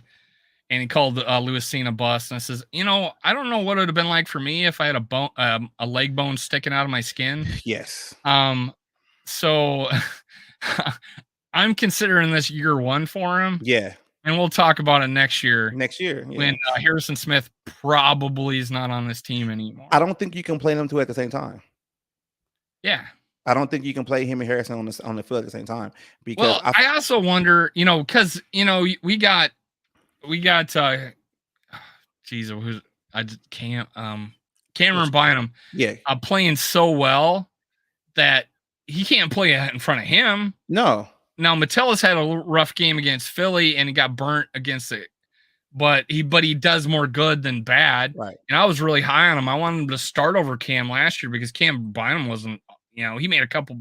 Speaker 2: he called Lewis Seen a bust. And I says, I don't know what it would have been like for me if I had a leg bone sticking out of my skin.
Speaker 1: Yes.
Speaker 2: So I'm considering this year one for him.
Speaker 1: Yeah.
Speaker 2: And we'll talk about it next year.
Speaker 1: Next year, yeah.
Speaker 2: When Harrison Smith probably is not on this team anymore.
Speaker 1: I don't think you can play them two at the same time.
Speaker 2: Yeah.
Speaker 1: I don't think you can play him and Harrison on the field at the same time. Because
Speaker 2: I also wonder, because we got geez, who's I just can't Cameron Bynum playing so well that he can't play in front of him.
Speaker 1: No.
Speaker 2: Now Metellus had a rough game against Philly and he got burnt against it. But he does more good than bad.
Speaker 1: Right.
Speaker 2: And I was really high on him. I wanted him to start over Cam last year because Cam Bynum wasn't, he made a couple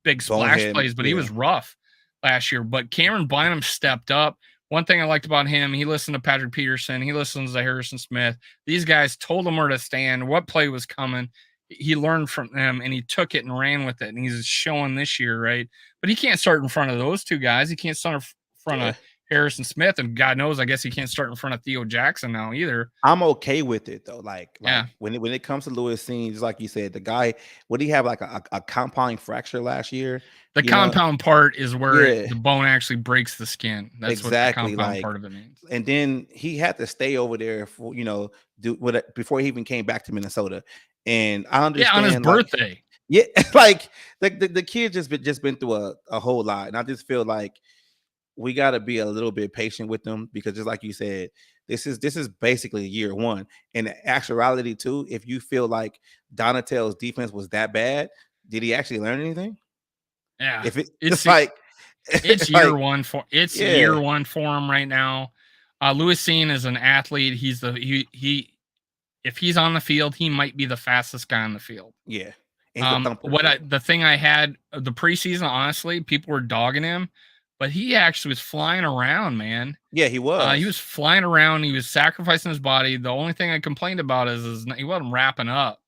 Speaker 2: big splash plays, but he was rough last year. But Cameron Bynum stepped up. One thing I liked about him, he listened to Patrick Peterson. He listens to Harrison Smith. These guys told him where to stand, what play was coming. He learned from them, and he took it and ran with it. And he's showing this year, right? But he can't start in front of those two guys. He can't start in front of Harrison Smith, and God knows, I guess he can't start in front of Theo Jackson now either.
Speaker 1: I'm okay with it though. Like when it comes to Lewis Seen, just like you said, the guy, what did he have, like a compound fracture last year?
Speaker 2: The compound part is where the bone actually breaks the skin. That's
Speaker 1: exactly
Speaker 2: what the compound part of it means.
Speaker 1: And then he had to stay over there for before he even came back to Minnesota. And I understand
Speaker 2: on his birthday.
Speaker 1: Yeah, like the kid just been through a whole lot, and I just feel like we got to be a little bit patient with them because, just like you said, this is basically year one. And in actuality, too, if you feel like Donatel's defense was that bad, did he actually learn anything?
Speaker 2: Yeah,
Speaker 1: if
Speaker 2: it's
Speaker 1: like
Speaker 2: it's year one for year one for him right now. Lewis Seen is an athlete. He's if he's on the field, he might be the fastest guy on the field.
Speaker 1: Yeah.
Speaker 2: The thing I had the preseason, honestly, people were dogging him, but he actually was flying around, man.
Speaker 1: Yeah, he was.
Speaker 2: He was flying around. He was sacrificing his body. The only thing I complained about is he wasn't wrapping up.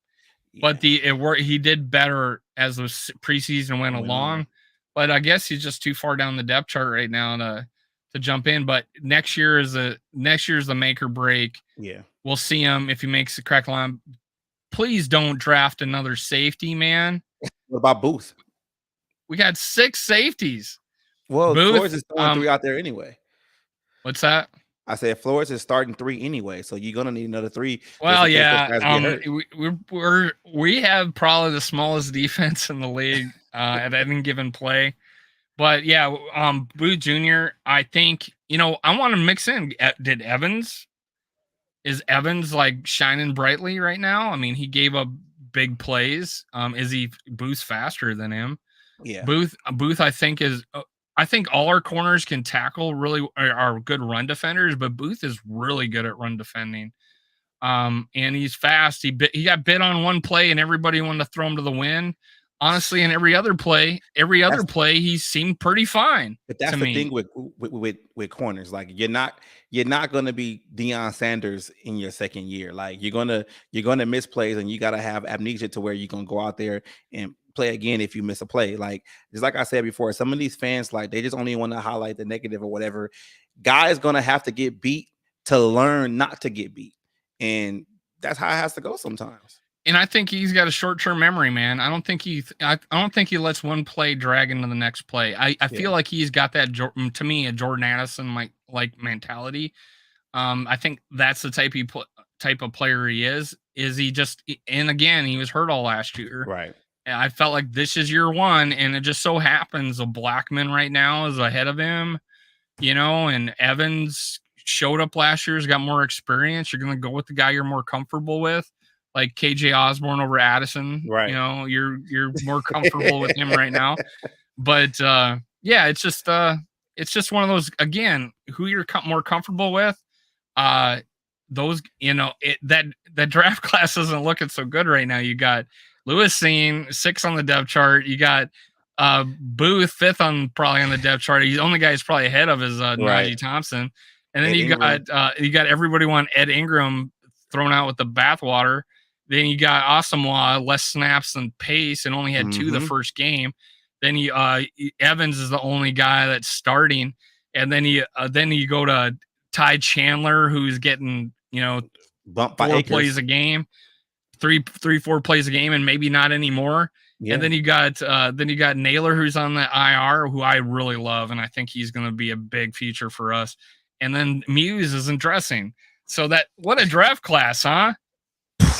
Speaker 2: Yeah. But he did better as the preseason went along. But I guess he's just too far down the depth chart right now to jump in. But next year is the make or break.
Speaker 1: Yeah.
Speaker 2: We'll see him if he makes the crack line. Please don't draft another safety, man.
Speaker 1: What about Booth?
Speaker 2: We got 6 safeties.
Speaker 1: Well, Booth, Flores is throwing 3 out there anyway.
Speaker 2: What's that?
Speaker 1: I said Flores is starting 3 anyway, so you're gonna need another 3.
Speaker 2: Well, yeah, we have probably the smallest defense in the league at any given play. But yeah, Booth Jr., I think, I want to mix in. Is Evans like shining brightly right now? I mean, he gave up big plays. Is Booth's faster than him?
Speaker 1: Yeah.
Speaker 2: Booth, I think I think all our corners can tackle, really are good run defenders, but Booth is really good at run defending. And he's fast. He got bit on one play and everybody wanted to throw him to the wind. Honestly, in every other play, he seemed pretty fine.
Speaker 1: But that's the thing with corners. Like you're not going to be Deion Sanders in your second year. Like you're gonna miss plays, and you got to have amnesia to where you're gonna go out there and play again if you miss a play. Like just like I said before, some of these fans, like, they just only want to highlight the negative or whatever. Guys gonna have to get beat to learn not to get beat, and that's how it has to go sometimes.
Speaker 2: And I think he's got a short-term memory, man. I don't think he lets one play drag into the next play. I feel like he's got that, to me, a Jordan Addison like mentality. I think that's the type of player he is. Is he just? And again, he was hurt all last year.
Speaker 1: Right.
Speaker 2: And I felt like this is year one, and it just so happens a Blackman right now is ahead of him, and Evans showed up last year, has got more experience. You're going to go with the guy you're more comfortable with, like KJ Osborn over Addison.
Speaker 1: Right.
Speaker 2: You're more comfortable with him right now. But yeah, it's just one of those, again, who you're more comfortable with. Those, that draft class isn't looking so good right now. You got Lewis Seen 6 on the depth chart. You got Booth 5th probably on the depth chart. He's the only guy who's probably ahead of is Najee Thompson. And then you got everybody want Ed Ingram thrown out with the bathwater. Then you got Asamoah, less snaps than Pace, and only had 2 the first game. Then Evans is the only guy that's starting, and then you go to Ty Chandler, who's getting
Speaker 1: bumped by
Speaker 2: 4
Speaker 1: Akers.
Speaker 2: plays a game, 4 plays a game, and maybe not anymore. Yeah. And then you got Naylor, who's on the IR, who I really love, and I think he's going to be a big feature for us. And then Muse isn't dressing. So what a draft class, huh?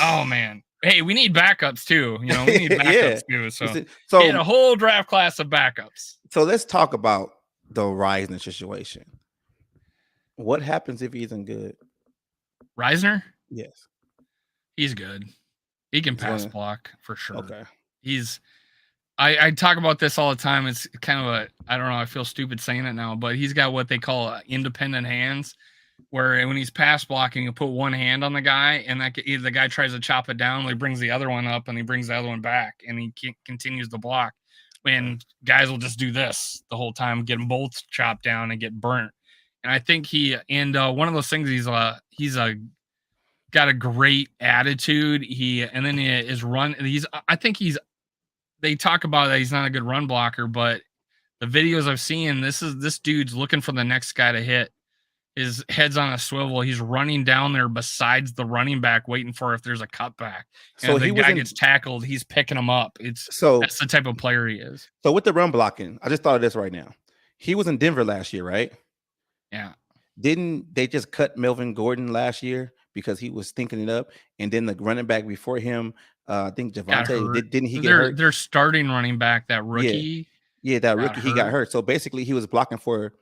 Speaker 2: Oh man. Hey, we need backups too. We need backups too. So get a whole draft class of backups.
Speaker 1: So let's talk about the Reisner situation. What happens if he isn't good?
Speaker 2: Reisner?
Speaker 1: Yes.
Speaker 2: He's good. He can pass block for sure.
Speaker 1: Okay.
Speaker 2: I talk about this all the time. It's kind of I don't know, I feel stupid saying it now, but he's got what they call independent hands, where when he's pass blocking, you put one hand on the guy, and the guy tries to chop it down, he brings the other one up, and he brings the other one back, and he continues to block. When guys will just do this the whole time, get them both chopped down and get burnt. And I think one of those things, he's got a great attitude. They talk about that he's not a good run blocker, but the videos I've seen, this dude's looking for the next guy to hit. His head's on a swivel. He's running down there besides the running back, waiting for if there's a cutback. And so the guy gets tackled, he's picking him up. That's the type of player he is.
Speaker 1: So with the run blocking, I just thought of this right now. He was in Denver last year, right?
Speaker 2: Yeah.
Speaker 1: Didn't they just cut Melvin Gordon last year because he was stinking it up? And then the running back before him, I think Javonte, didn't he get hurt?
Speaker 2: Their starting running back, that rookie.
Speaker 1: Yeah, that rookie, he got hurt. So basically he was blocking for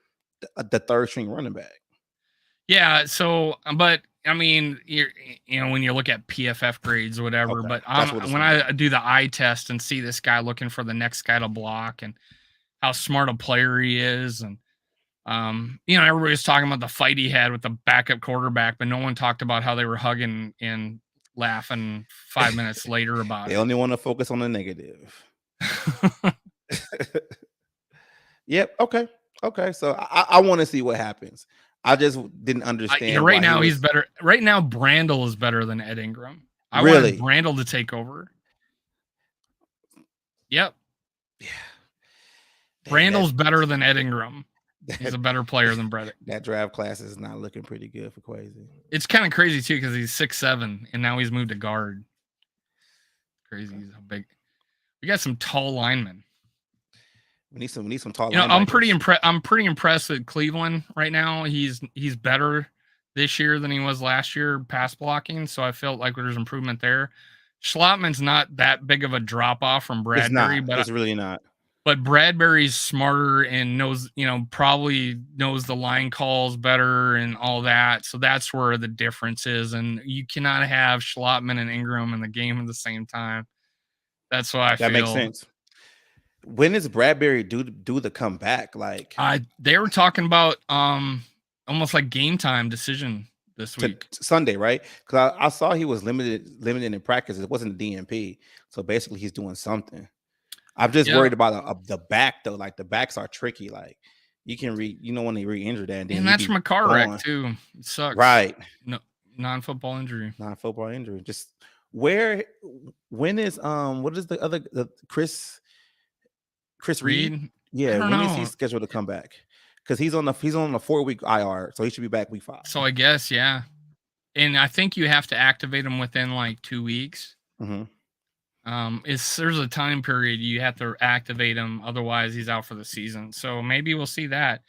Speaker 1: the third string running back.
Speaker 2: Yeah, so, but I mean, when you look at PFF grades or whatever, but when I do the eye test and see this guy looking for the next guy to block and how smart a player he is, and everybody's talking about the fight he had with the backup quarterback, but no one talked about how they were hugging and laughing 5 minutes later about
Speaker 1: they
Speaker 2: it.
Speaker 1: They only want to focus on the negative. Yep. Okay. So I want to see what happens. I just didn't understand.
Speaker 2: Right now he's better. Right now, Brandel is better than Ed Ingram. I
Speaker 1: wanted
Speaker 2: Brandel to take over. Yep.
Speaker 1: Yeah.
Speaker 2: Brandel's better than Ed Ingram. He's a better player than Brett.
Speaker 1: That draft class is not looking pretty good for Quasi.
Speaker 2: It's kind of crazy too, because he's 6'7", and now he's moved to guard. Crazy, he's big. We got some tall linemen.
Speaker 1: We need some tall.
Speaker 2: I'm pretty impressed with Cleveland right now. He's better this year than he was last year pass blocking. So I felt like there's improvement there. Schlottman's not that big of a drop off from Bradbury,
Speaker 1: but it's really not.
Speaker 2: But Bradbury's smarter and knows, probably knows the line calls better and all that. So that's where the difference is. And you cannot have Schlottman and Ingram in the game at the same time. That's why I feel.
Speaker 1: That makes sense. When is Bradbury do the comeback? Like
Speaker 2: they were talking about almost like game time decision this week.
Speaker 1: Sunday, right? Because I saw he was limited in practice. It wasn't a DNP. So basically he's doing something. I'm just worried about the back though. Like the backs are tricky. Like you can when they re-injure that,
Speaker 2: and that's from a car wreck too. It sucks.
Speaker 1: Right.
Speaker 2: No, non-football injury.
Speaker 1: Non-football injury. Just when is what is the Chris Reed? Yeah, when is he scheduled to come back? Because he's on a 4-week IR, so he should be back week 5.
Speaker 2: So I guess, yeah. And I think you have to activate him within like 2 weeks.
Speaker 1: Mm-hmm.
Speaker 2: There's a time period you have to activate him, otherwise he's out for the season. So maybe we'll see that.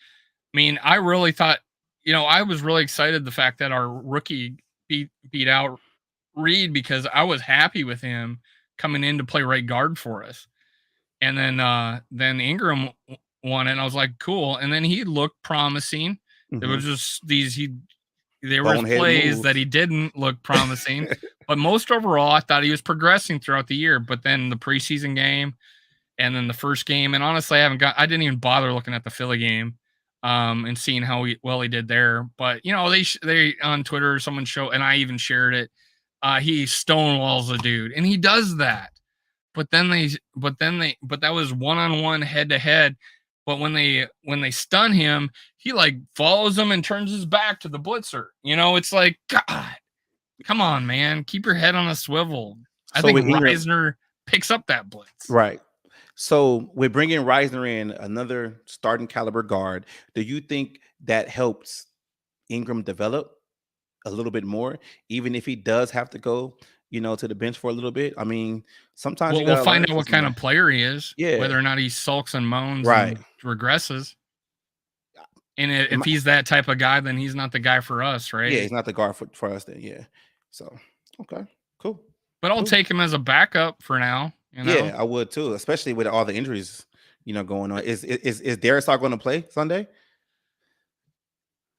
Speaker 2: I mean, I really thought, I was really excited the fact that our rookie beat out Reed, because I was happy with him coming in to play right guard for us. And then Ingram won it, and I was like, cool. And then he looked promising. It was just there were
Speaker 1: Bonehead
Speaker 2: plays
Speaker 1: moves.
Speaker 2: that he didn't look promising, but most overall, I thought he was progressing throughout the year. But then the preseason game, and then the first game, and honestly, I didn't even bother looking at the Philly game, and seeing how well he did there. But they on Twitter, someone showed, and I even shared it. He stonewalls a dude, and he does that. But that was one-on-one, head-to-head. But when they stun him, he like follows him and turns his back to the blitzer. It's like, God, come on, man, keep your head on a swivel. I think Reisner picks up that blitz.
Speaker 1: Right. So we're bringing Reisner in, another starting caliber guard. Do you think that helps Ingram develop a little bit more, even if he does have to go, to the bench for a little bit? I mean, sometimes
Speaker 2: we'll find out what kind of player he is, whether or not he sulks and moans and regresses. And if he's that type of guy, then he's not the guy for us, right?
Speaker 1: Yeah, he's not the guard for us then. Yeah. So, okay, cool.
Speaker 2: But I'll take him as a backup for now.
Speaker 1: Yeah, I would too, especially with all the injuries, going on. Is Darisaw going to play Sunday?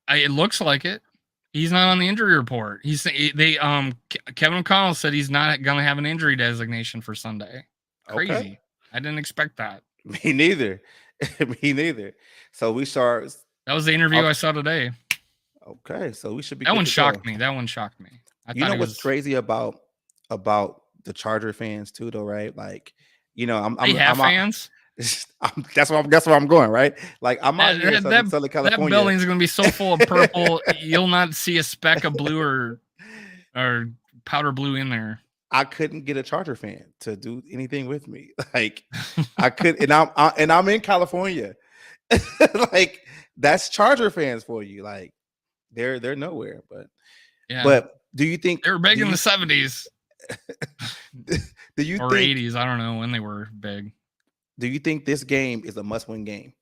Speaker 2: It looks like it. He's not on the injury report. Kevin O'Connell said he's not going to have an injury designation for Sunday. Crazy. Okay. I didn't expect that.
Speaker 1: Me neither. Me neither. So we start.
Speaker 2: That was the interview I saw today.
Speaker 1: Okay, so we should be.
Speaker 2: That one shocked me. That one shocked me.
Speaker 1: You know what's crazy about the Charger fans too, though, right? Like, I'm
Speaker 2: fans.
Speaker 1: That's where I'm going, right? Like, I'm out here in Southern California.
Speaker 2: That building's gonna be so full of purple, you'll not see a speck of blue or powder blue in there.
Speaker 1: I couldn't get a Charger fan to do anything with me. Like, I could, and I'm in California. Like, that's Charger fans for you. Like, they're nowhere. But yeah. But do you think
Speaker 2: they were big in the 70s?
Speaker 1: Do you
Speaker 2: or
Speaker 1: think
Speaker 2: 80s? I don't know when they were big.
Speaker 1: Do you think this game is a must-win game?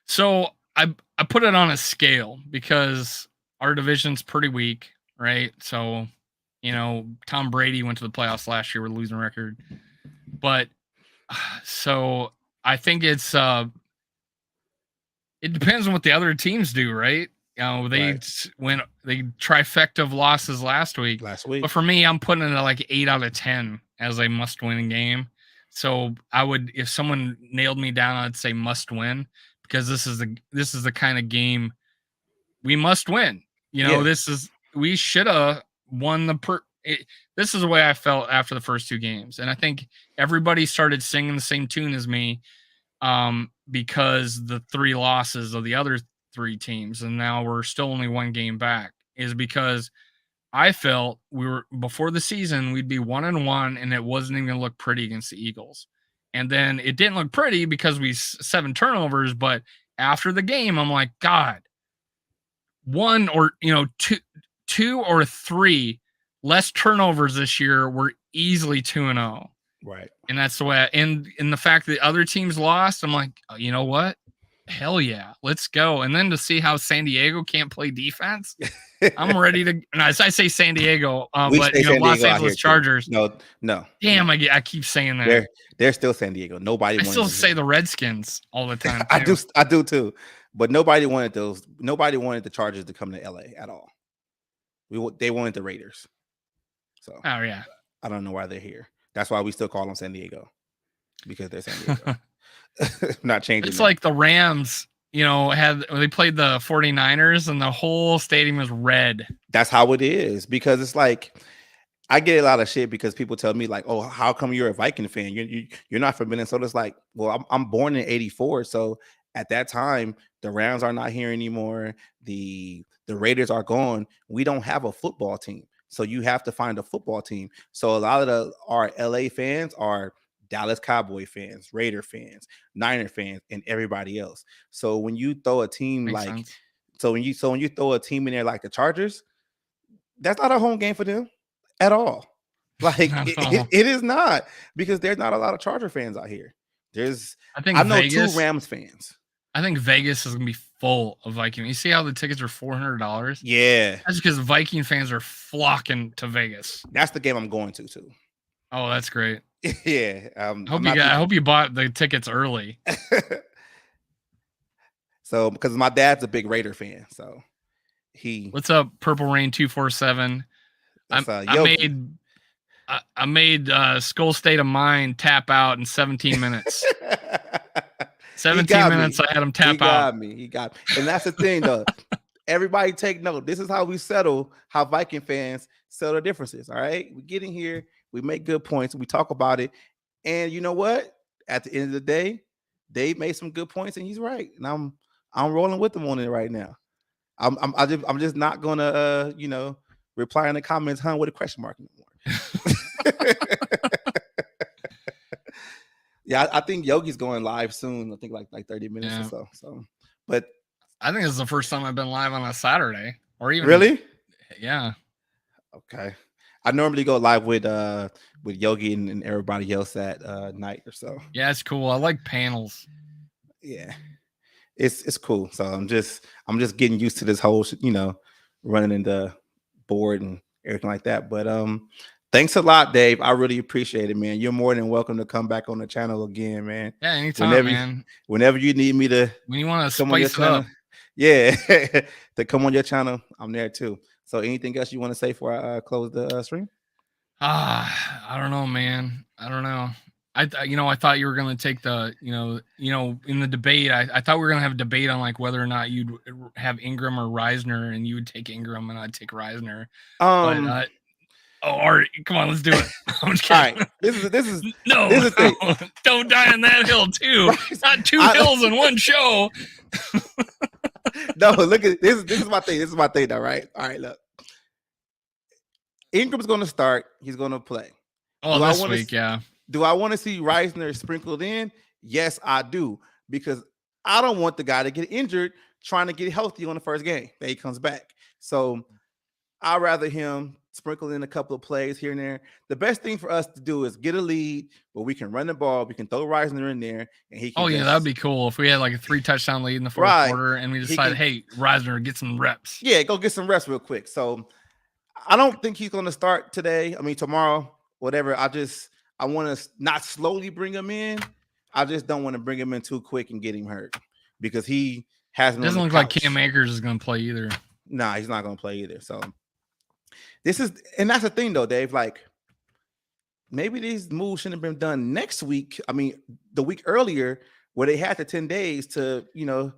Speaker 2: So I put it on a scale because our division's pretty weak, right? So, Tom Brady went to the playoffs last year with a losing record. But so I think it depends on what the other teams do, right? They went trifecta of losses last week. But for me, I'm putting it at like 8 out of 10 as a must-win game. So if someone nailed me down, I'd say must win, because this is the kind of game we must win. We should have won this is the way I felt after the first two games. And I think everybody started singing the same tune as me, because the 3 losses of the other 3 teams, and now we're still only 1 game back, is because I felt before the season, we'd be 1-1, and it wasn't even going to look pretty against the Eagles. And then it didn't look pretty because we 7 turnovers. But after the game, I'm like, God, 1 or 2 or 3 less turnovers this year, we're easily 2-0.
Speaker 1: Right.
Speaker 2: And that's the way. And the fact that other teams lost, I'm like, oh, you know what? Hell yeah, let's go. And then to see how San Diego can't play defense, I'm ready to. And as I say San Diego, but Los Angeles Chargers.
Speaker 1: No.
Speaker 2: Damn, no. I keep saying that.
Speaker 1: They're still San Diego. Nobody.
Speaker 2: I still say the Redskins all the time.
Speaker 1: I do too. But nobody wanted those. Nobody wanted the Chargers to come to LA at all. They wanted the Raiders. So.
Speaker 2: Oh yeah.
Speaker 1: I don't know why they're here. That's why we still call them San Diego, because they're San Diego. Not changing.
Speaker 2: It's like the Rams, they played the 49ers and the whole stadium was red.
Speaker 1: That's how it is, because it's like, I get a lot of shit because people tell me like, oh, how come you're a Viking fan? You're not from Minnesota. It's like, well, I'm born in '84. So at that time, the Rams are not here anymore. The Raiders are gone. We don't have a football team. So you have to find a football team. So a lot of our LA fans are Dallas Cowboy fans, Raider fans, Niner fans, and everybody else. So when you throw a team when you throw a team in there like the Chargers, that's not a home game for them at all. Like it is not, because there's not a lot of Charger fans out here. I know Vegas, 2 Rams fans.
Speaker 2: I think Vegas is gonna be full of Viking. You see how the tickets are $400?
Speaker 1: Yeah,
Speaker 2: that's because Viking fans are flocking to Vegas.
Speaker 1: That's the game I'm going to too.
Speaker 2: Oh, that's great.
Speaker 1: Yeah.
Speaker 2: I hope you bought the tickets early.
Speaker 1: So because my dad's a big Raider fan, so he
Speaker 2: What's up, Purple Rain 247?
Speaker 1: that's
Speaker 2: I
Speaker 1: Yogi.
Speaker 2: made Skull State of Mind tap out in 17 minutes.
Speaker 1: He
Speaker 2: 17
Speaker 1: got
Speaker 2: minutes,
Speaker 1: me.
Speaker 2: I had him
Speaker 1: He
Speaker 2: tap out.
Speaker 1: got me. He got me. And that's the thing, though. Everybody take note. This is how we settle, how Viking fans settle differences. All right. We get in here, we make good points, we talk about it. And you know what? At the end of the day, Dave made some good points and he's right. And I'm rolling with him on it right now. I'm just not gonna reply in the comments, huh, with a question mark anymore. Yeah, I think Yogi's going live soon. I think like 30 minutes or so. So, but
Speaker 2: I think this is the first time I've been live on a Saturday, or even
Speaker 1: really,
Speaker 2: yeah.
Speaker 1: Okay, I normally go live with Yogi and everybody else at night or so.
Speaker 2: Yeah, it's cool. I like panels.
Speaker 1: Yeah, it's cool. So I'm just getting used to this whole running in the board and everything like that. But thanks a lot, Dave. I really appreciate it, man. You're more than welcome to come back on the channel again, man.
Speaker 2: Yeah, anytime, man.
Speaker 1: Whenever you need me to,
Speaker 2: when you want to
Speaker 1: come on your
Speaker 2: spice it up,
Speaker 1: yeah, to come on your channel, I'm there too. So, anything else you want to say before I close the stream?
Speaker 2: I don't know, man. I don't know. I thought you were going to take the, in the debate, I thought we were going to have a debate on like whether or not you'd have Ingram or Reisner, and you would take Ingram and I'd take Reisner. But come on, let's do it. I'm just kidding.
Speaker 1: All right, this is
Speaker 2: no,
Speaker 1: this is the
Speaker 2: no, don't die on that hill too. Not two hills in one show.
Speaker 1: No, look at this. This is my thing. This is my thing, though, right? All right, look. Ingram's going to start. He's going to play.
Speaker 2: Oh, this week, yeah.
Speaker 1: Do I want to see Reisner sprinkled in? Yes, I do, because I don't want the guy to get injured trying to get healthy on the first game that he comes back. So I'd rather him sprinkle in a couple of plays here and there. The best thing for us to do is get a lead where we can run the ball. We can throw Reisner in there, and he can.
Speaker 2: Oh yeah, that'd be cool if we had like a 3-touchdown lead in the fourth quarter, and we decided, hey, Reisner, get some reps.
Speaker 1: Yeah, go get some reps real quick. So I don't think he's going to start today. I mean, tomorrow, whatever. I want to not slowly bring him in. I just don't want to bring him in too quick and get him hurt because he hasn't.
Speaker 2: It doesn't look like Cam Akers is going to play either.
Speaker 1: Nah, he's not going to play either. So that's the thing though, Dave. Like maybe these moves shouldn't have been done next week. I mean, the week earlier where they had the 10 days to,
Speaker 2: You know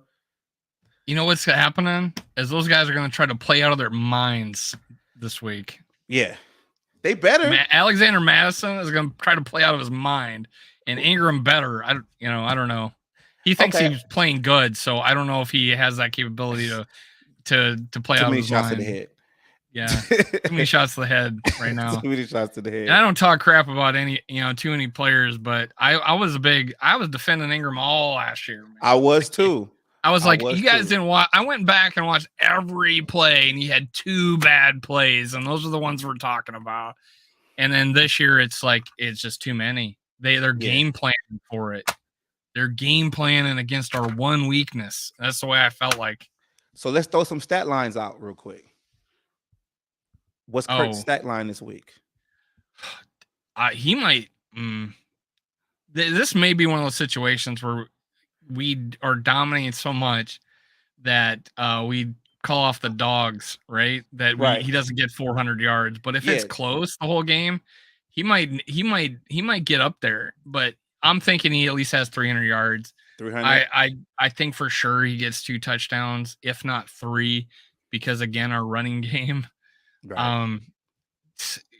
Speaker 2: what's happening is those guys are going to try to play out of their minds this week.
Speaker 1: Yeah. They better.
Speaker 2: Alexander Madison is going to try to play out of his mind, and Ingram better. I don't know. He thinks he's playing good, so I don't know if he has that capability to play out of his mind. Too many shots to the head. Yeah, too many shots to the head right now.
Speaker 1: Too many shots to the head.
Speaker 2: And I don't talk crap about too many players, but I was defending Ingram all last year. Man.
Speaker 1: I was too.
Speaker 2: I was like, you guys didn't watch. I went back and watched every play, and he had 2 bad plays, and those are the ones we're talking about. And then this year, it's just too many. They're game planning for it. They're game planning against our one weakness. That's the way I felt like.
Speaker 1: So let's throw some stat lines out real quick. What's Kurt's stat line this week?
Speaker 2: He might. This may be one of those situations where we are dominating so much that we call off the dogs, right? That he doesn't get 400 yards. But if it's close the whole game, he might get up there. But I'm thinking he at least has 300 yards.
Speaker 1: 300.
Speaker 2: I think for sure he gets 2 touchdowns, if not 3, because again, our running game. Right.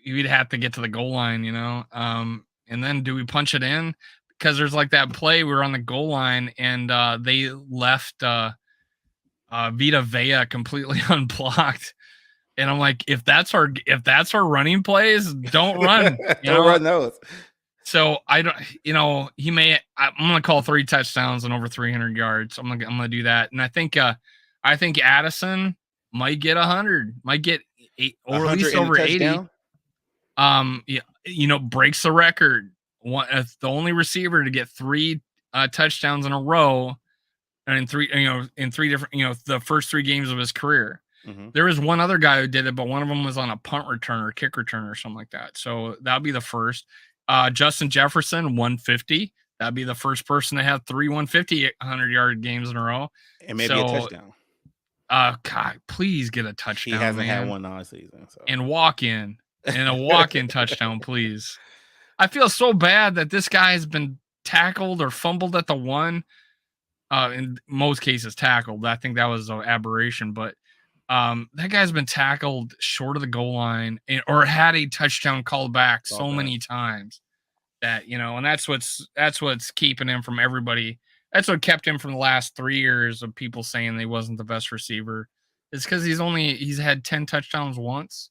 Speaker 2: You'd have to get to the goal line, and then do we punch it in? Because there's like that play we were on the goal line and they left Vita Vea completely unblocked, and I'm like, if that's our running plays, don't run.
Speaker 1: Don't run those.
Speaker 2: So I don't, I'm gonna call 3 touchdowns and over 300 yards. I'm gonna do that, and I think Addison might get 100, might get 8 or at least over 80. Breaks the record. The only receiver to get 3 touchdowns in a row, and in 3 different, the first 3 games of his career. Mm-hmm. There was one other guy who did it, but one of them was on a punt return or kick return or something like that. So that'll be the first. Justin Jefferson, 150. That'd be the first person to have 3 150 100-yard games in a row.
Speaker 1: And maybe a
Speaker 2: So,
Speaker 1: touchdown.
Speaker 2: God, please get a touchdown,
Speaker 1: He hasn't had
Speaker 2: man.
Speaker 1: one all season. So.
Speaker 2: And a walk-in touchdown, please. I feel so bad that this guy has been tackled or fumbled at the one. In most cases, tackled. I think that was an aberration, but that guy's been tackled short of the goal line or had a touchdown called back so many times that, and that's what's keeping him from everybody. That's what kept him from the last 3 years of people saying he wasn't the best receiver. It's because he's had 10 touchdowns once.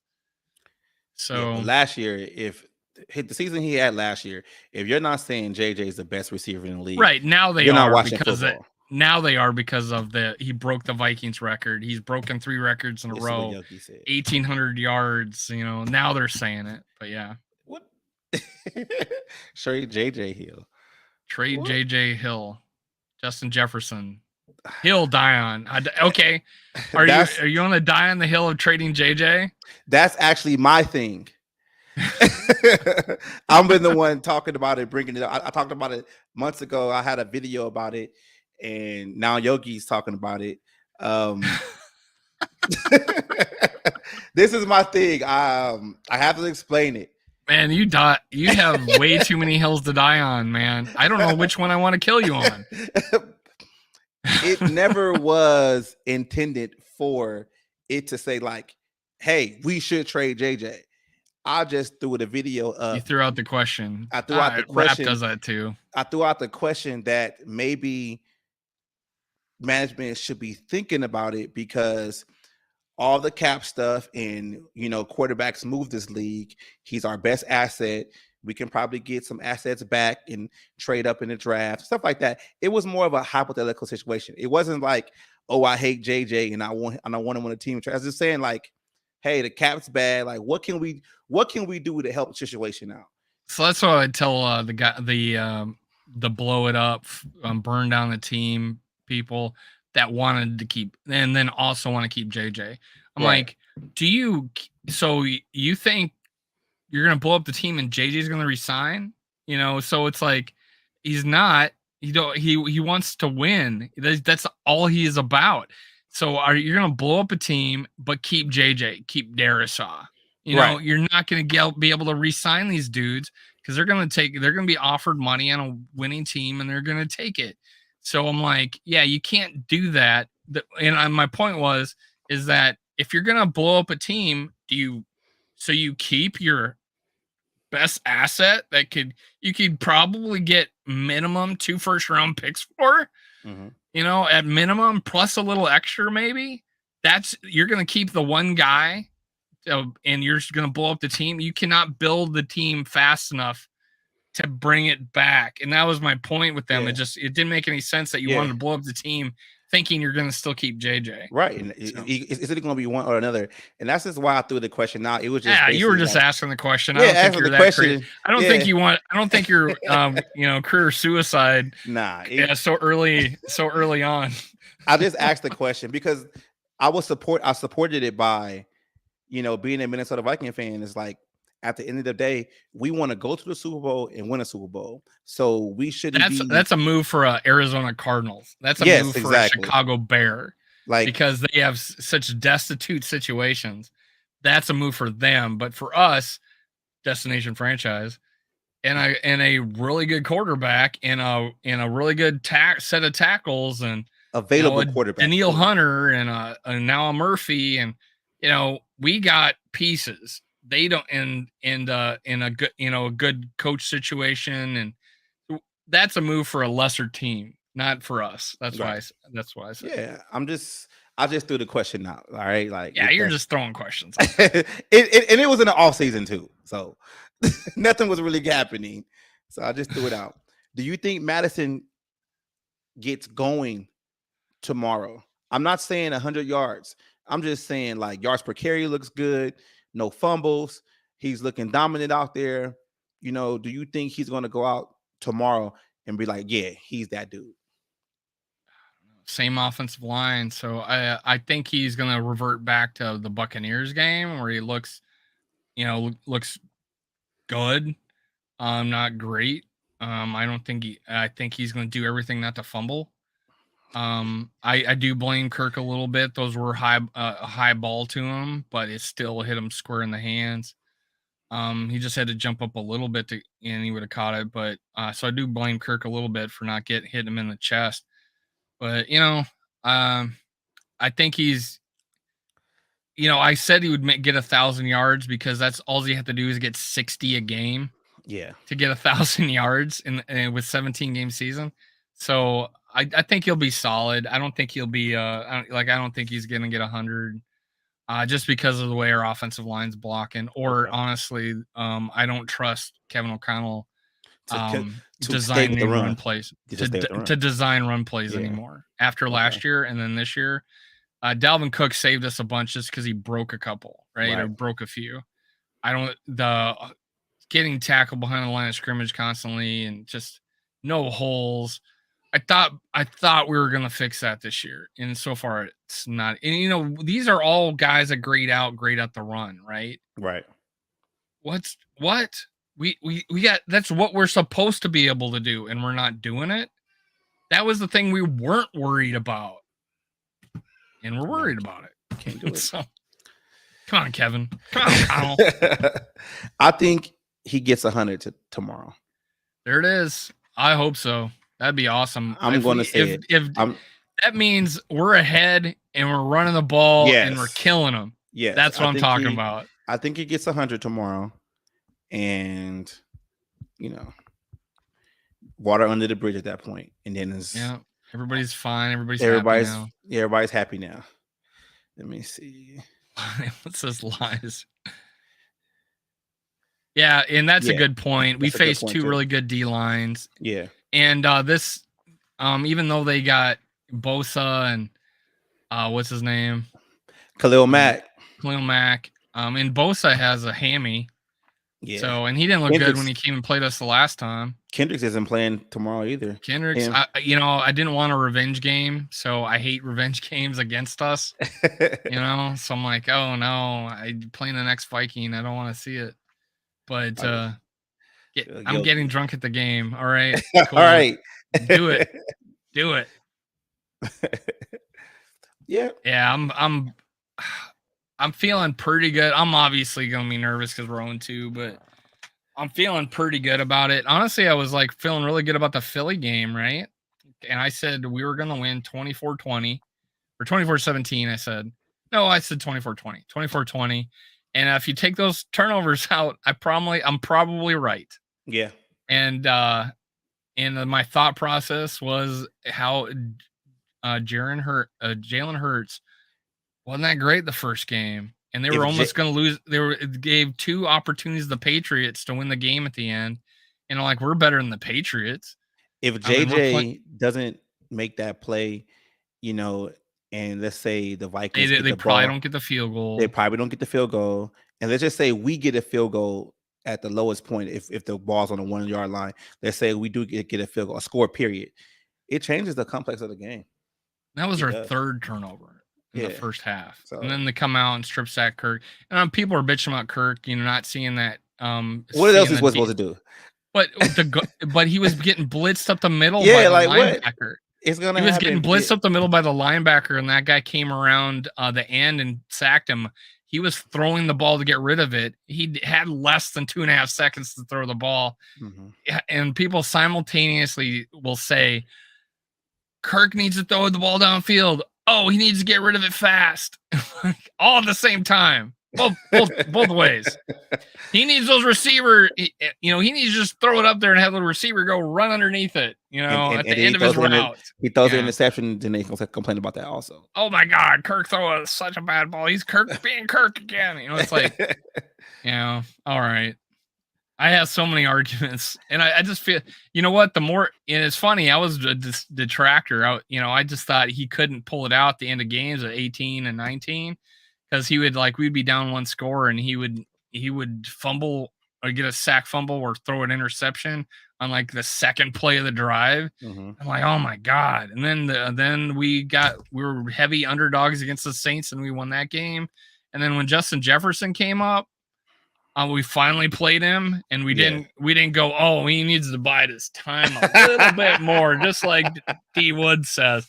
Speaker 2: So
Speaker 1: yeah, but last year, if hit the season he had last year, if you're not saying JJ is the best receiver in the league,
Speaker 2: right now
Speaker 1: you're not watching football.
Speaker 2: Now they are because of he broke the Vikings record. He's broken 3 records in a row. 1,800 yards. Now they're saying it. But yeah.
Speaker 1: What? Trade JJ Hill.
Speaker 2: Trade JJ Hill. Justin Jefferson. He'll die on. Okay. Are you going to die on the hill of trading JJ?
Speaker 1: That's actually my thing. I've been the one talking about it, bringing it up. I talked about it months ago. I had a video about it, and now Yogi's talking about it. This is my thing. I have to explain it.
Speaker 2: Man, you have way too many hills to die on, man. I don't know which one I want to kill you on.
Speaker 1: It never was intended for it to say like, hey, we should trade JJ. I just threw the video up.
Speaker 2: You threw out the question.
Speaker 1: I threw out the question.
Speaker 2: Rap does that too.
Speaker 1: I threw out the question that maybe management should be thinking about it because all the cap stuff and, quarterbacks move this league. He's our best asset. We can probably get some assets back and trade up in the draft, stuff like that. It was more of a hypothetical situation. It wasn't like, oh, I hate JJ and I want him on a team. I was just saying like, hey, the cap's bad. Like, what can we do to help the situation out?
Speaker 2: So that's what I'd tell the guy, the blow it up, burn down the team people that wanted to keep, and then also want to keep JJ. I'm like, so you think you're going to blow up the team and JJ's going to resign? So it's like, he's not, he wants to win. That's all he is about. So you going to blow up a team, but keep JJ, keep Darisaw. You're not going to be able to re-sign these dudes because they're going to be offered money on a winning team and they're going to take it. So I'm like, yeah, you can't do that. And my point is that if you're going to blow up a team, you keep your best asset you could probably get minimum 2 first-round picks for, at minimum, plus a little extra maybe. You're going to keep the one guy and you're just going to blow up the team. You cannot build the team fast enough to bring it back. And that was my point with them. Yeah. It didn't make any sense that you wanted to blow up the team thinking you're going to still keep JJ.
Speaker 1: Right. And is it going to be one or another? And that's just why I threw the question out. It was just
Speaker 2: you were just asking the question.
Speaker 1: I don't think you're that crazy.
Speaker 2: I don't think you're career suicide.
Speaker 1: Nah.
Speaker 2: So early on.
Speaker 1: I just asked the question because I supported it by, being a Minnesota Viking fan is like, at the end of the day, we want to go to the Super Bowl and win a Super Bowl. So we shouldn't.
Speaker 2: That's a move for Arizona Cardinals. That's a move for a Chicago Bear. Because they have such destitute situations. That's a move for them. But for us, destination franchise, and a really good quarterback and a really good set of tackles and
Speaker 1: available quarterback,
Speaker 2: Daniil Hunter and now a Murphy, and we got pieces. They don't in a good a good coach situation, and that's a move for a lesser team, not for us. That's why I said.
Speaker 1: Yeah, I just threw the question out. All right, like
Speaker 2: you're just throwing questions.
Speaker 1: it was in the off season too, so nothing was really happening. So I just threw it out. Do you think Madison gets going tomorrow? I'm not saying 100 yards. I'm just saying like yards per carry looks good. No fumbles. He's looking dominant out there. Do you think he's going to go out tomorrow and be like, yeah, he's that dude?
Speaker 2: Same offensive line. So I think he's going to revert back to the Buccaneers game where he looks good. Not great. I think he's going to do everything not to fumble. I do blame Kirk a little bit. Those were a high ball to him, but it still hit him square in the hands. He just had to jump up a little bit and he would have caught it. But so I do blame Kirk a little bit for not hitting him in the chest. But I think he's. I said he would get 1,000 yards because that's all he had to do is get 60 a game.
Speaker 1: Yeah.
Speaker 2: To get 1,000 yards in with 17 game season. So I think he'll be solid. I don't think he'll be I don't think he's gonna get 100 just because of the way our offensive line's blocking. Or honestly, I don't trust Kevin O'Connell
Speaker 1: to
Speaker 2: design new run plays
Speaker 1: to
Speaker 2: design run plays anymore after last year and then this year. Dalvin Cook saved us a bunch just because he broke a couple, right? Or broke a few. Getting tackled behind the line of scrimmage constantly and just no holes. I thought we were gonna fix that this year, and so far it's not. And these are all guys that grade out the run, right?
Speaker 1: Right.
Speaker 2: What we got? That's what we're supposed to be able to do, and we're not doing it. That was the thing we weren't worried about, and we're worried about it.
Speaker 1: Can't do it.
Speaker 2: So, come on, Kevin. Come on, Kyle.
Speaker 1: I think he gets 100 tomorrow.
Speaker 2: There it is. I hope so. That'd be awesome.
Speaker 1: I'm going to say
Speaker 2: if that means we're ahead and we're running the ball and we're killing them.
Speaker 1: Yes,
Speaker 2: that's what I'm talking about.
Speaker 1: I think he gets 100 tomorrow, and water under the bridge at that point, and then
Speaker 2: everybody's fine. Everybody's
Speaker 1: happy now. Let me see.
Speaker 2: What's this lies? Yeah, and that's a good point. We faced two really good D lines.
Speaker 1: Yeah.
Speaker 2: And this, even though they got Bosa and what's his name?
Speaker 1: Khalil Mack.
Speaker 2: And Bosa has a hammy.
Speaker 1: Yeah.
Speaker 2: So, and he didn't look good when he came and played us the last time.
Speaker 1: Kendricks isn't playing tomorrow either.
Speaker 2: I didn't want a revenge game, so I hate revenge games against us. So I'm like, oh no, I'm playing the next Viking. I don't want to see it. But I'm getting drunk at the game. All right.
Speaker 1: Cool. All right.
Speaker 2: Do it.
Speaker 1: Yeah.
Speaker 2: Yeah, I'm feeling pretty good. I'm obviously gonna be nervous because we're 0-2, but I'm feeling pretty good about it. Honestly, I was like feeling really good about the Philly game, right? And I said we were gonna win 24-20 or 24-17. I said 24-20. 24-20. And if you take those turnovers out, I'm probably right.
Speaker 1: Yeah.
Speaker 2: And my thought process was how Jalen Hurts wasn't that great the first game, and they were almost going to lose. It gave two opportunities to the Patriots to win the game at the end, and we're better than the Patriots.
Speaker 1: If JJ doesn't make that play, and let's say the Vikings
Speaker 2: they probably don't get the field goal.
Speaker 1: They probably don't get the field goal. And let's just say we get a field goal at the lowest point if the ball's on the 1 yard line. Let's say we do get a field goal, a score period. It changes the complex of the game.
Speaker 2: That was our third turnover in the first half. So, and then they come out and strip sack Kirk. And people are bitching about Kirk, not seeing that.
Speaker 1: What else is he supposed to do?
Speaker 2: But he was getting blitzed up the middle
Speaker 1: by
Speaker 2: the linebacker.
Speaker 1: What?
Speaker 2: He was getting blitzed up the middle by the linebacker, and that guy came around the end and sacked him. He was throwing the ball to get rid of it. He had less than 2.5 seconds to throw the ball. Mm-hmm. And people simultaneously will say, Kirk needs to throw the ball downfield. Oh, he needs to get rid of it fast. All at the same time. Both ways. He needs those receiver. He needs to just throw it up there and have the receiver go run underneath it. At the end of his route.
Speaker 1: He throws an interception, then they complain about that also.
Speaker 2: Oh my God, Kirk threw such a bad ball. He's Kirk being Kirk again. It's like, all right. I have so many arguments, and I just feel, what? The more, and it's funny. I was a detractor. I just thought he couldn't pull it out at the end of games at 18 and 19. Because he would we'd be down one score and he would fumble or get a sack fumble or throw an interception on the second play of the drive. Mm-hmm. I'm like, oh my God. And then we were heavy underdogs against the Saints and we won that game. And then when Justin Jefferson came up, We finally played him, and we
Speaker 1: Yeah.
Speaker 2: didn't go, oh, he needs to bide his time a little bit more, just like D Wood says.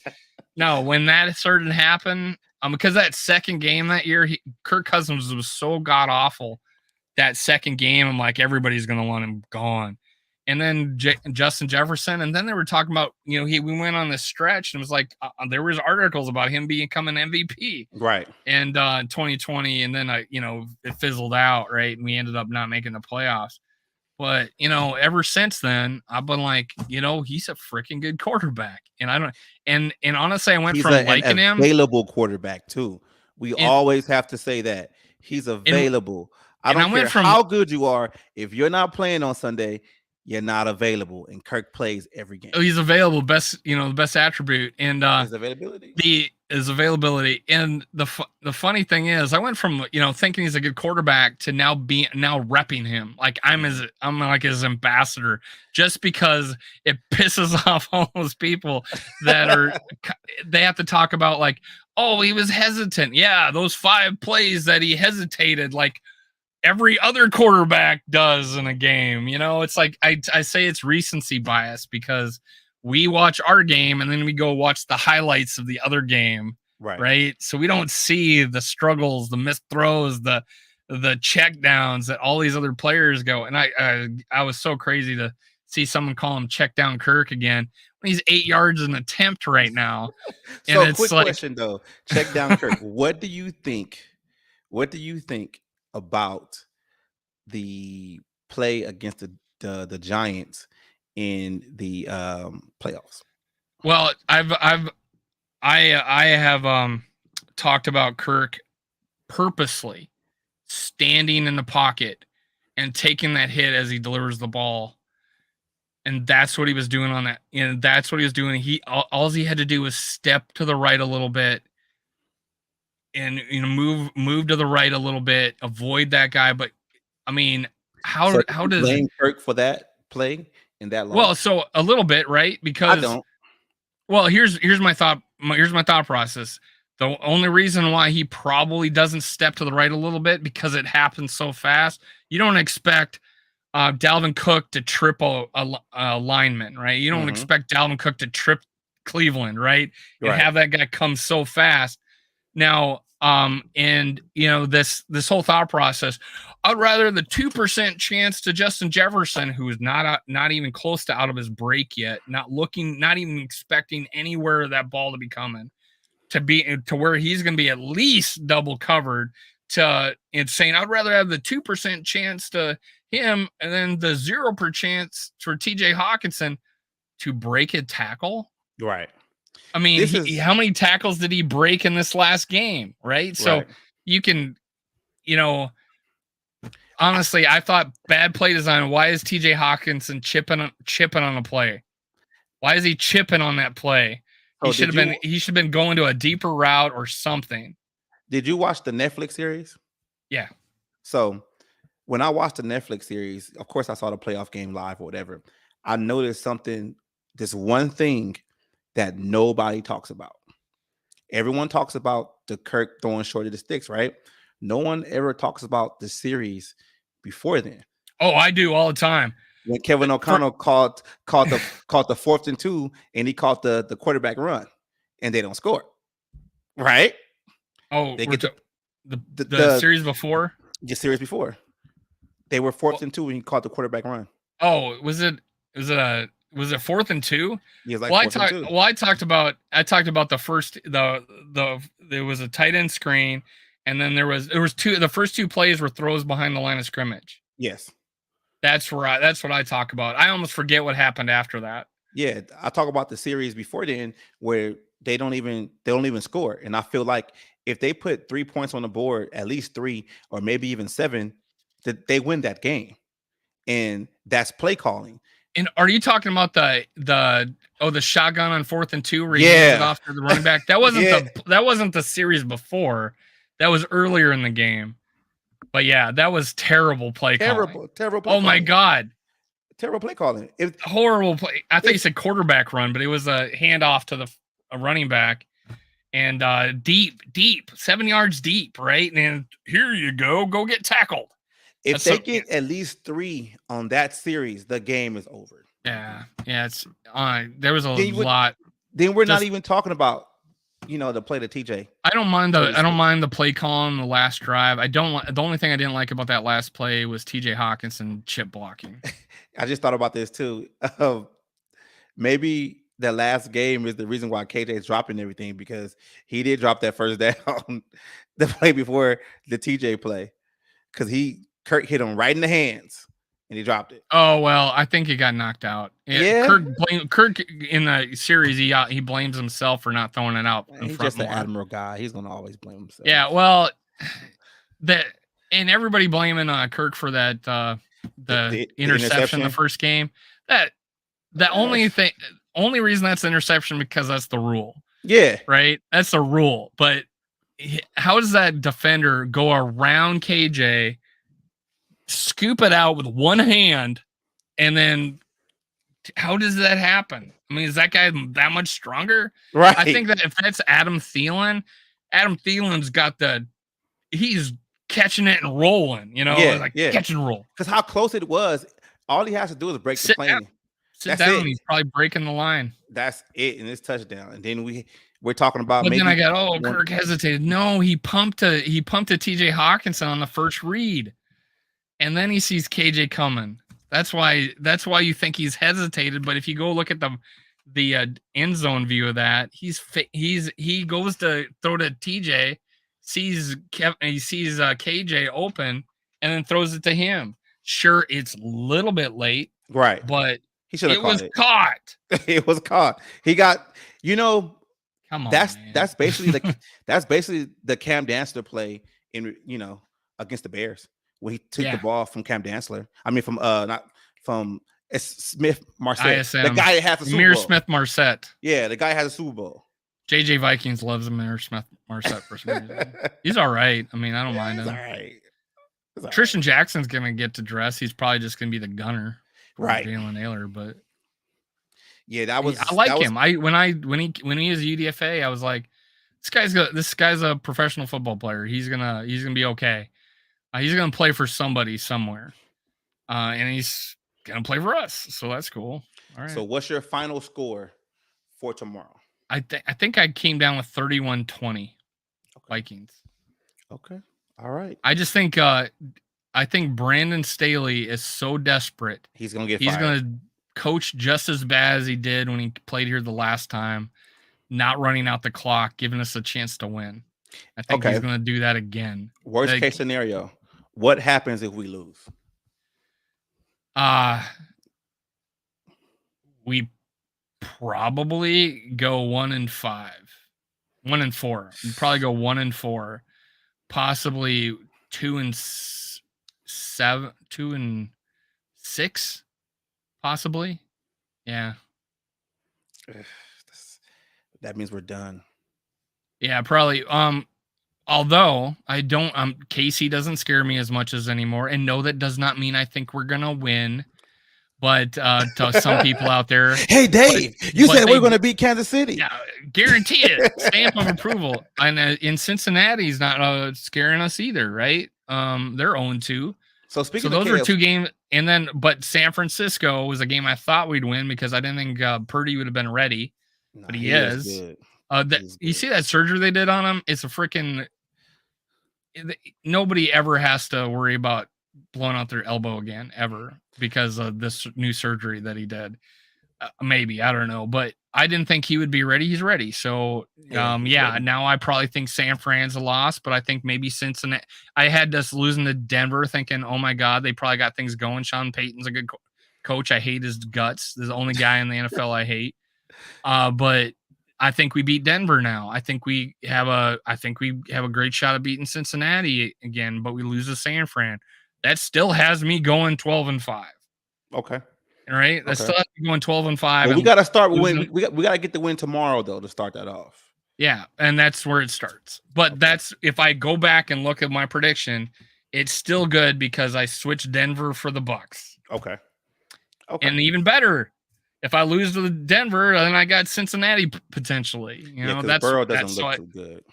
Speaker 2: No, when that started to happen, because that second game that year, Kirk Cousins was so god awful. That second game, I'm like, everybody's gonna want him gone. And then Justin Jefferson, and then they were talking about, we went on this stretch, and it was like there was articles about him becoming MVP,
Speaker 1: Right.
Speaker 2: and 2020, and then it fizzled out, right, and we ended up not making the playoffs. But ever since then, I've been like, he's a freaking good quarterback, and I don't, and honestly, I went
Speaker 1: He's
Speaker 2: from
Speaker 1: an
Speaker 2: liking him,
Speaker 1: available quarterback too. We
Speaker 2: and
Speaker 1: always have to say that he's
Speaker 2: and
Speaker 1: available. I
Speaker 2: and I
Speaker 1: don't
Speaker 2: went
Speaker 1: care
Speaker 2: from
Speaker 1: how good you are. If you're not playing on Sunday, you're not available. And Kirk plays every game.
Speaker 2: he's available, the best attribute, and
Speaker 1: His availability.
Speaker 2: his availability. And the funny thing is, I went from thinking he's a good quarterback to now repping him like I'm like his ambassador, just because it pisses off all those people that are they have to talk about like, oh, he was hesitant. Yeah, those 5 plays that he hesitated, like every other quarterback does in a game. It's like I say it's recency bias, because we watch our game and then we go watch the highlights of the other game, right? So we don't see the struggles, the missed throws, the check downs that all these other players go. And I was so crazy to see someone call him check down Kirk again when he's 8 yards an attempt right now. And
Speaker 1: So
Speaker 2: it's
Speaker 1: quick
Speaker 2: like,
Speaker 1: question though. Check down Kirk. What do you think about the play against the Giants in the playoffs?
Speaker 2: well, I have talked about Kirk purposely standing in the pocket and taking that hit as he delivers the ball. And that's what he was doing on that. That's what he was doing. All he had to do was step to the right a little bit and move to the right a little bit, avoid that guy. But I mean, how
Speaker 1: So
Speaker 2: how
Speaker 1: you
Speaker 2: does
Speaker 1: blame Kirk for that play and that
Speaker 2: well,
Speaker 1: loss?
Speaker 2: so a little bit, right?
Speaker 1: I
Speaker 2: Because
Speaker 1: don't.
Speaker 2: well, here's my thought. Here's my thought process. The only reason why he probably doesn't step to the right a little bit, because it happens so fast. You don't expect Dalvin Cook to trip a lineman, right? You don't expect Dalvin Cook to trip Cleveland, right? And have that guy come so fast. Now, and this whole thought process, I'd rather the 2% chance to Justin Jefferson, who is not even close to out of his break yet, not even expecting anywhere that ball to be coming, to where he's going to be at least double covered, and saying I'd rather have the 2% chance to him and then the 0% chance for TJ Hawkinson to break a tackle.
Speaker 1: Right.
Speaker 2: I mean, how many tackles did he break in this last game? Right. So you can, honestly, I thought bad play design. Why is TJ Hawkinson chipping on a play? Why is he chipping on that play? He should have been going to a deeper route or something.
Speaker 1: Did you watch the Netflix series?
Speaker 2: Yeah.
Speaker 1: So when I watched the Netflix series, of course I saw the playoff game live or whatever. I noticed this one thing that nobody talks about. Everyone talks about the Kirk throwing short of the sticks, right? No one ever talks about the series before then.
Speaker 2: Oh, I do all the time.
Speaker 1: When Kevin O'Connell caught the 4th and 2, and he caught the quarterback run, and they don't score, right?
Speaker 2: Oh,
Speaker 1: they get
Speaker 2: the series before.
Speaker 1: The series before, they were 4th and 2 when he caught the quarterback run.
Speaker 2: Oh, was it 4th and 2?
Speaker 1: Yeah, like
Speaker 2: I talked about the first there was a tight end screen, and then there was two. The first 2 plays were throws behind the line of scrimmage.
Speaker 1: Yes,
Speaker 2: that's what I talk about. I almost forget what happened after that.
Speaker 1: Yeah, I talk about the series before then where they don't even score, and I feel like if they put 3 points on the board, at least 3 or maybe even 7, that they win that game, and that's play calling.
Speaker 2: And are you talking about the shotgun on 4th and 2 where he hands it off to the running back? That wasn't the series before. That was earlier in the game. But yeah, that was terrible play calling.
Speaker 1: Terrible play calling.
Speaker 2: My God.
Speaker 1: Terrible play calling.
Speaker 2: Horrible play. I thought you said quarterback run, but it was a handoff to a running back. And deep, 7 yards deep, right? And here you go get tackled.
Speaker 1: If they get at least 3 on that series, the game is over.
Speaker 2: Yeah. It's there was a
Speaker 1: Then
Speaker 2: lot.
Speaker 1: Then we're not even talking about the play to TJ.
Speaker 2: I don't mind the play call on the last drive. The only thing I didn't like about that last play was TJ Hawkinson chip blocking.
Speaker 1: I just thought about this too. Maybe the last game is the reason why KJ is dropping everything, because he did drop that first down the play before the TJ play, because Kirk hit him right in the hands and he dropped it.
Speaker 2: Oh well, I think he got knocked out.
Speaker 1: Yeah,
Speaker 2: Kirk in the series he blames himself for not throwing it out.
Speaker 1: He's just an Admiral guy. He's gonna always blame himself.
Speaker 2: Yeah, well, and everybody blaming Kirk for that the interception the first game. Only reason that's interception because that's the rule.
Speaker 1: Yeah,
Speaker 2: right. That's the rule. But how does that defender go around KJ, scoop it out with one hand, and then how does that happen? I mean, is that guy that much stronger?
Speaker 1: Right.
Speaker 2: I think that if that's Adam Thielen's got he's catching it and rolling, catch and roll.
Speaker 1: Because how close it was, all he has to do is break the plane.
Speaker 2: Sit down. He's probably breaking the line.
Speaker 1: That's it, and it's touchdown. And then we're talking about.
Speaker 2: But then I got Kirk hesitated. No, he pumped to TJ Hawkinson on the first read, and then he sees KJ coming. That's why you think he's hesitated. But if you go look at the end zone view of that, he goes to throw to TJ, sees KJ open, and then throws it to him. Sure, it's a little bit late,
Speaker 1: right?
Speaker 2: But
Speaker 1: he should have caught
Speaker 2: it. Caught.
Speaker 1: It was caught. He got.
Speaker 2: Come on.
Speaker 1: That's basically the Cam Dantzler play in against the Bears when he took the ball from Cam Dantzler. I mean, from Smith Marset.
Speaker 2: ISM.
Speaker 1: The guy that has the Super
Speaker 2: Amir
Speaker 1: Bowl.
Speaker 2: Smith Marset.
Speaker 1: Yeah, the guy has a Super Bowl.
Speaker 2: JJ Vikings loves Amir Smith Marset for some reason. He's all right. I mean, I don't mind him.
Speaker 1: All right.
Speaker 2: Tristan Jackson's gonna get to dress. He's probably just gonna be the gunner,
Speaker 1: right?
Speaker 2: Jalen Naylor, but
Speaker 1: yeah, I
Speaker 2: like him. When he was UDFA, I was like, this guy's a professional football player. He's gonna be okay. He's gonna play for somebody somewhere, and he's gonna play for us. So that's cool. All right.
Speaker 1: So what's your final score for tomorrow?
Speaker 2: I think I came down with 31-20 Vikings.
Speaker 1: Okay. All right.
Speaker 2: I just think Brandon Staley is so desperate.
Speaker 1: He's gonna get.
Speaker 2: He's gonna coach just as bad as he did when he played here the last time, not running out the clock, giving us a chance to win. I think he's gonna do that again.
Speaker 1: Worst case scenario, what happens if we lose?
Speaker 2: We probably go 1-5, 1-4. We'd probably go 1-4. Possibly 2-7, 2-6, possibly. Yeah.
Speaker 1: That means we're done.
Speaker 2: Yeah, probably. Although I don't, Casey doesn't scare me as much as anymore, and no, that does not mean I think we're gonna win. But to some people out there,
Speaker 1: hey Dave, you said we're going to beat Kansas City.
Speaker 2: Yeah, guarantee it. Stamp of approval. And in Cincinnati's not scaring us either, right? They're 0-2.
Speaker 1: So
Speaker 2: those were 2 games, and then but San Francisco was a game I thought we'd win because I didn't think Purdy would have been ready, but he is. You see that surgery they did on him? It's a freaking. Nobody ever has to worry about blowing out their elbow again ever because of this new surgery that he did. Maybe, I don't know, but I didn't think he would be ready. He's ready. So now I probably think San Fran's a loss, but I think maybe Cincinnati. I had us losing to Denver thinking, oh my God, they probably got things going. Sean Payton's a good coach. I hate his guts. This is the only guy in the NFL I hate. But I think we beat Denver now. I think we have a great shot of beating Cincinnati again, but we lose to San Fran. That still has me going 12-5.
Speaker 1: Okay.
Speaker 2: All right. That still has me going 12-5.
Speaker 1: Well, we got to start with we got to get the win tomorrow though to start that off.
Speaker 2: Yeah, and that's where it starts. But that's if I go back and look at my prediction, it's still good because I switched Denver for the Bucks.
Speaker 1: Okay.
Speaker 2: And even better, if I lose to Denver, then I got Cincinnati potentially.
Speaker 1: Burrow doesn't look too good.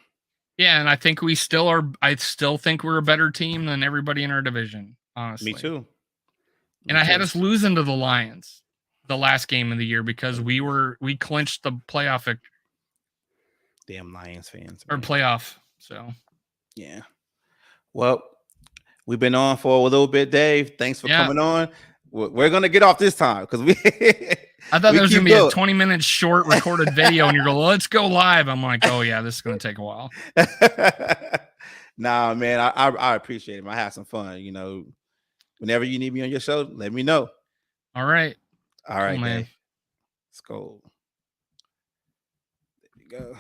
Speaker 2: Yeah, and I think we still are. I still think we're a better team than everybody in our division. honestly.
Speaker 1: Me too.
Speaker 2: And I had us losing to the Lions the last game of the year because we clinched the playoff.
Speaker 1: Damn Lions fans.
Speaker 2: Or playoff. So
Speaker 1: yeah. Well, we've been on for a little bit, Dave. Thanks for coming on. We're gonna get off this time because we.
Speaker 2: I thought there was gonna be a 20 minutes short recorded video, and you're going, let's go live. I'm like, oh yeah, this is gonna take a while.
Speaker 1: Nah, man, I appreciate it. I had some fun. You know, whenever you need me on your show, let me know.
Speaker 2: All right.
Speaker 1: All right,
Speaker 2: cool, man.
Speaker 1: Dave. Let's go. There we go.